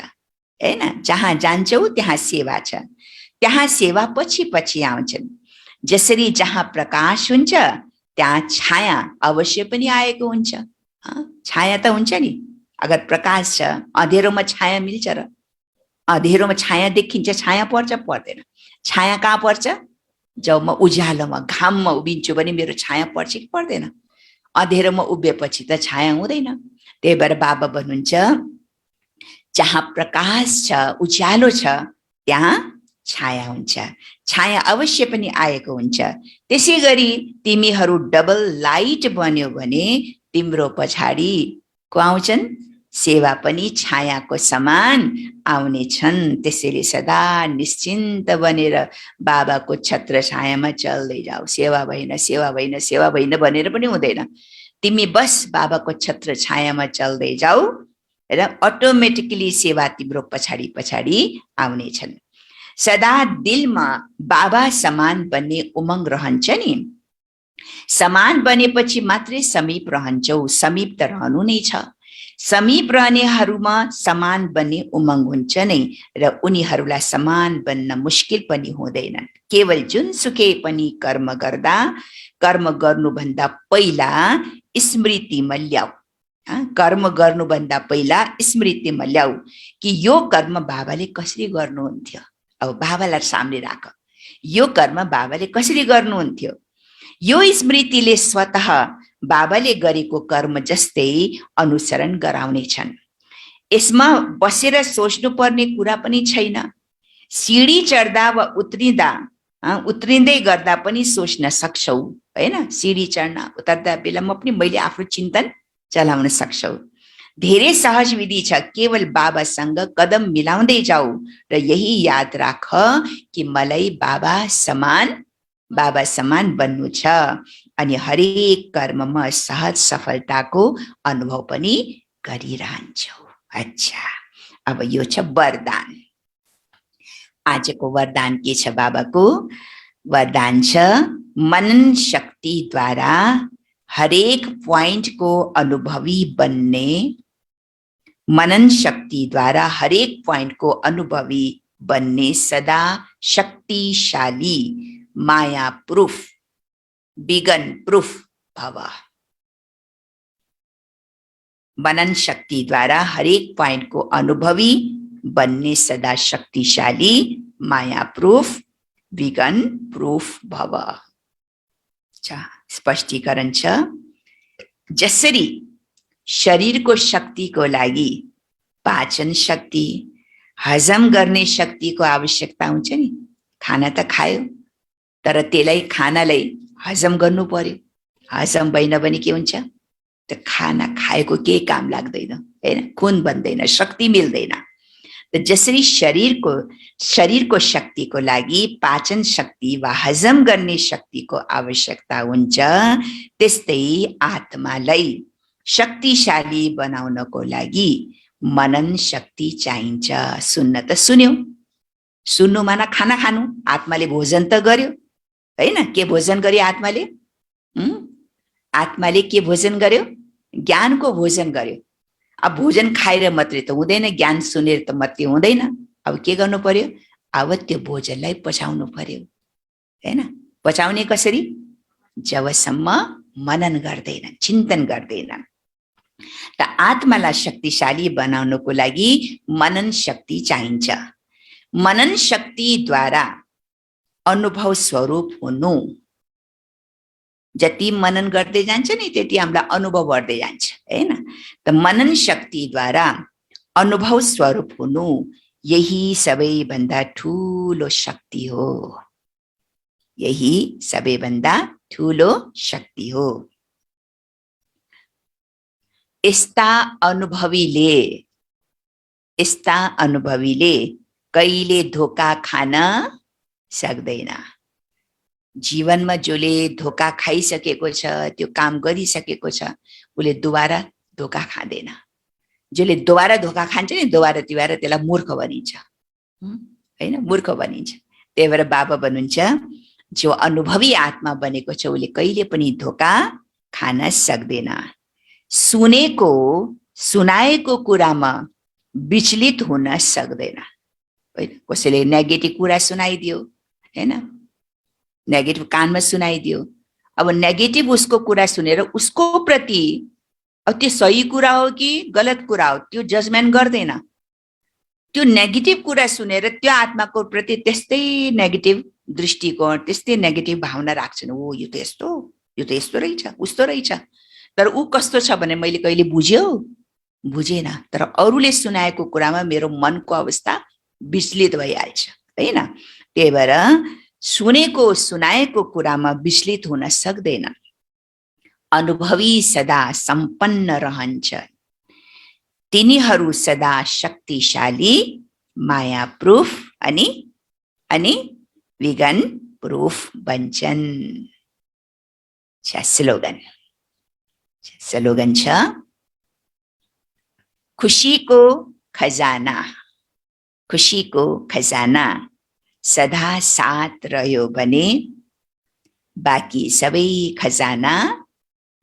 हैन? जहाँ जान्छौ त्यहाँ सेवा छ, त्यहाँ सेवा पछि पछि आउँछन्। जसरी जहाँ प्रकाश हुन्छ त्यहाँ छाया अवश्य पनि आएको हुन्छ। छाया त हुन्छ नि, अगर प्रकाश छ अँधेरोमा छाया मिल्छ र? अँधेरोमा छाया देखिन्छ, छाया पर्छ पर्दैन? छाया कहाँ पर्छ? जब म उज्यालोमा घाममा उभिन्छु भने मेरो छाया पर्छ कि पर्दैन? अँधेरोमा उभिएपछि त छाया हुँदैन। त्यही भएर बाबा भन्नुहुन्छ, जहाँ प्रकाश छ, उज्यालो छ, त्यहाँ छाया हुन्छ, छाया अवश्य पनि आएको हुन्छ। त्यसै गरी तिमीहरू डबल लाइट बन्यो भने तिम्रो पछाडि को आउँछन्? सेवा पनि छायाको समान आउने छन्। त्यसैले सदा निश्चिन्त बनेर बाबाको छत्र छायामा चल्दै जाऊ। सेवा भएन, सेवा भएन, सेवा भएन भनेर पनि हुँदैन। तिमी बस बाबाको छत्र छायामा चल्दै जाऊ र अटोमेटिकली सेवा तिम्रो पछाडि पछाडि आउने छन्। सदा दिलमा बाबा समान बन्ने उमंग रहन्छ नि। समान बनेपछि मात्रै समीप रहन्छौ, समीप त रहनु नै छ। समीप रहनेहरूमा समान बन्ने उमंग हुन्छ नै र उनीहरूलाई समान बन्न मुस्किल पनि हुँदैनन्। केवल जुनसुकै पनि कर्म गर्दा कर्म गर्नुभन्दा पहिला स्मृतिमा ल्याऊ। कर्म गर्नुभन्दा पहिला स्मृतिमा ल्याऊ कि यो कर्म बाबाले कसरी गर्नुहुन्थ्यो। अब बाबालाई सामने राख, यो कर्म बाबाले कसरी गर्नुहुन्थ्यो। यो स्मृतिले स्वतः बाबाले गरेको कर्म जस्तै अनुसरण गराउनेछन्। यसमा बसेर सोच्नु पर्ने कुरा पनि छैन। सिडी चढ्दा वा उत्रिँदै गर्दा पनि सोच्न सक्छौ, हैन? सिडी चढ्न उतर्दा बेलामा पनि मैले आफ्नो चिन्तन चलाउन सक्छौ। धेरै सहज विधि छ, केवल बाबासँग कदम मिलाउँदै जाऊ र यही याद राख कि मलाई बाबा समान बन्नु छ अनि हरेक कर्ममा सहज सफलताको अनुभव पनि गरिरहन्छौ। अच्छा, अब यो छ वरदान। आजको वरदान के छ बाबाको? वरदान छ मनन शक्ति द्वारा हरेक पॉइंट को अनुभवी बनने, मनन शक्ति द्वारा हरेक पॉइंट को अनुभवी बनने सदा शक्तिशाली माया प्रूफ विघन प्रूफ भव। मनन शक्ति द्वारा हरेक पॉइंट को अनुभवी बनने सदा शक्तिशाली माया प्रूफ विघन प्रूफ भव। स्पष्टीकरण छ, जसरी शरीरको शक्तिको लागि पाचन शक्ति, हजम गर्ने शक्तिको आवश्यकता हुन्छ नि। खाना त खायो तर त्यसलाई खानालाई हजम गर्नु पर्यो। हजम भएन भने के हुन्छ? त खाना खाएको केही काम लाग्दैन, हैन? खून बन्दैन, शक्ति मिल्दैन। त जसरी शरीरको शक्तिको लागि पाचन शक्ति वा हजम गर्ने शक्तिको आवश्यकता हुन्छ, त्यस्तै आत्मालाई शक्तिशाली बनाउनको लागि मनन शक्ति चाहिन्छ। सुन्न त सुन्यो, सुन्नु माना खाना खानु। आत्माले भोजन त गर्यो, हैन? के भोजन गर्यो आत्माले? आत्माले के भोजन गर्यो? ज्ञानको भोजन गर्यो। अब भोजन खाएर मात्रै त हुँदैन, ज्ञान सुनेर त मात्रै हुँदैन। अब के गर्नु पर्यो? अब त्यो भोजनलाई पचाउनु पर्यो, हैन? पचाउने कसरी? जबसम्म मनन गर्दैन, चिन्तन गर्दैन। त आत्मालाई शक्तिशाली बनाउनको लागि मनन शक्ति चाहिन्छ। मनन शक्ति द्वारा अनुभव स्वरूप हुनु। जति मनन गर्दै जान्छ नि त्यति हामीलाई अनुभव बढ्दै जान्छ, हैन? त मनन शक्ति द्वारा अनुभव स्वरूप हुनु यही सबैभन्दा ठूलो शक्ति हो। यही सबैभन्दा ठूलो शक्ति हो। यस्ता अनुभवीले कहिले धोका खान सक्दैन। जीवनमा जसले धोका खाइसकेको छ, त्यो काम गरिसकेको छ, उसले दोबारा धोका खाँदैन। जसले दोबारा धोका खान्छ नि, दोबारा त्यसलाई मूर्ख भनिन्छ, हैन? मूर्ख भनिन्छ। त्यही भएर बाबा भन्नुहुन्छ, जो अनुभवी आत्मा बनेको छ उसले कहिले पनि धोका खान सक्दैन। सुनाएको कुरामा विचलित हुन सक्दैन, हैन? कसैले नेगेटिभ कुरा सुनाइदियो, हैन? नेगेटिभ कानमा सुनाइदियो। अब नेगेटिभ उसको कुरा सुनेर उसको प्रति अब त्यो सही कुरा हो कि गलत कुरा हो त्यो जजमेन्ट गर्दैन। त्यो नेगेटिभ कुरा सुनेर त्यो आत्माको प्रति त्यस्तै नेगेटिभ दृष्टिकोण, त्यस्तै नेगेटिभ भावना राख्छन्। ओ यो त यस्तो रहेछ, उस्तो रहेछ। तर ऊ कस्तो छ भने मैले कहिले बुझेन, तर अरूले सुनाएको कुरामा मेरो मनको अवस्था विचलित भइहाल्छ, हैन? त्यही भएर सुनाएको कुरामा विचलित हुन सक्दैन। अनुभवी सदा सम्पन्न रहन्छ। तिनीहरू सदा शक्तिशाली, माया प्रूफ अनि विघन प्रूफ बन्छन्। स्लोगन छ, खुशीको खजाना सदा साथ रह्यो भने बाँकी सबै खजाना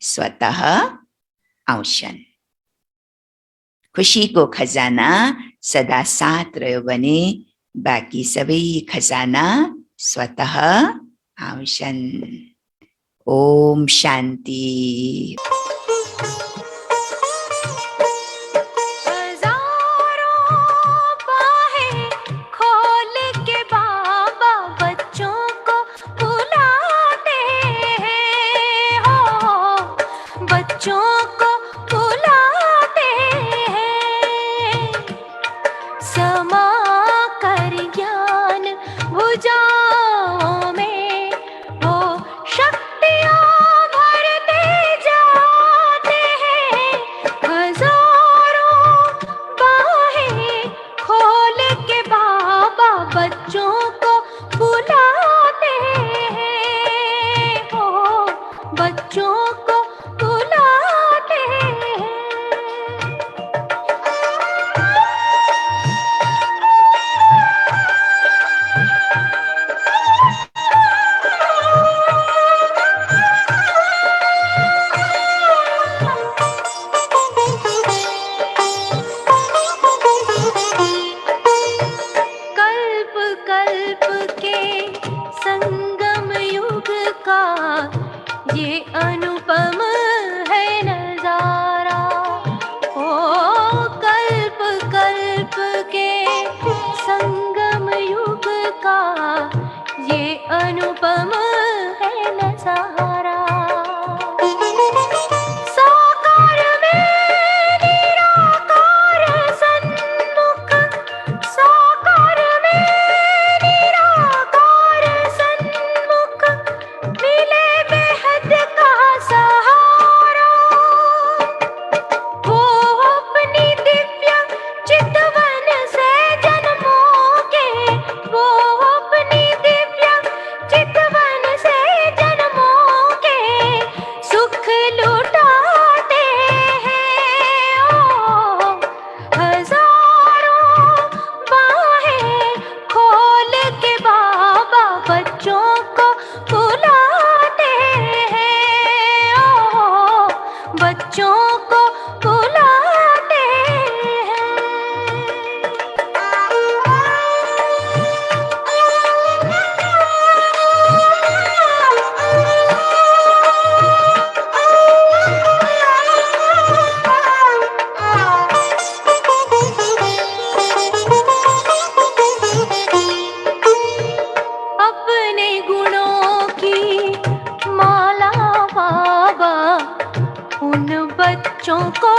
स्वतः आउँछन्। खुशीको खजाना सदा साथ रह्यो भने बाँकी सबै खजाना स्वतः आउँछन्। ओम शान्ति। शक्तियाँ भरते जाओ। बच्चों को बुलाते हैं, हो बच्चों को बुलाते हैं। कल्प कल्प के संगम युग का ये अनुपम है नजारा। ओ कल्प कल्प के संगम युग का ये अनुपम है नजारा। साकार में निराकार सन्मुख, साकार में निराकार सन्मुख, मिले बेहद का सहारा। वो अपनी दिव्य चितवन से जन्मों के, वो अपनी दिव्य चितवन से जन्मों के सुख लुटाते हैं। ओ हजारों बाहें खोल के बाबा बच्चों को बुलाते हैं। ओ बच्चों को बुलाते हैं। अपने गुणों की माला बाबा उन बच्चों को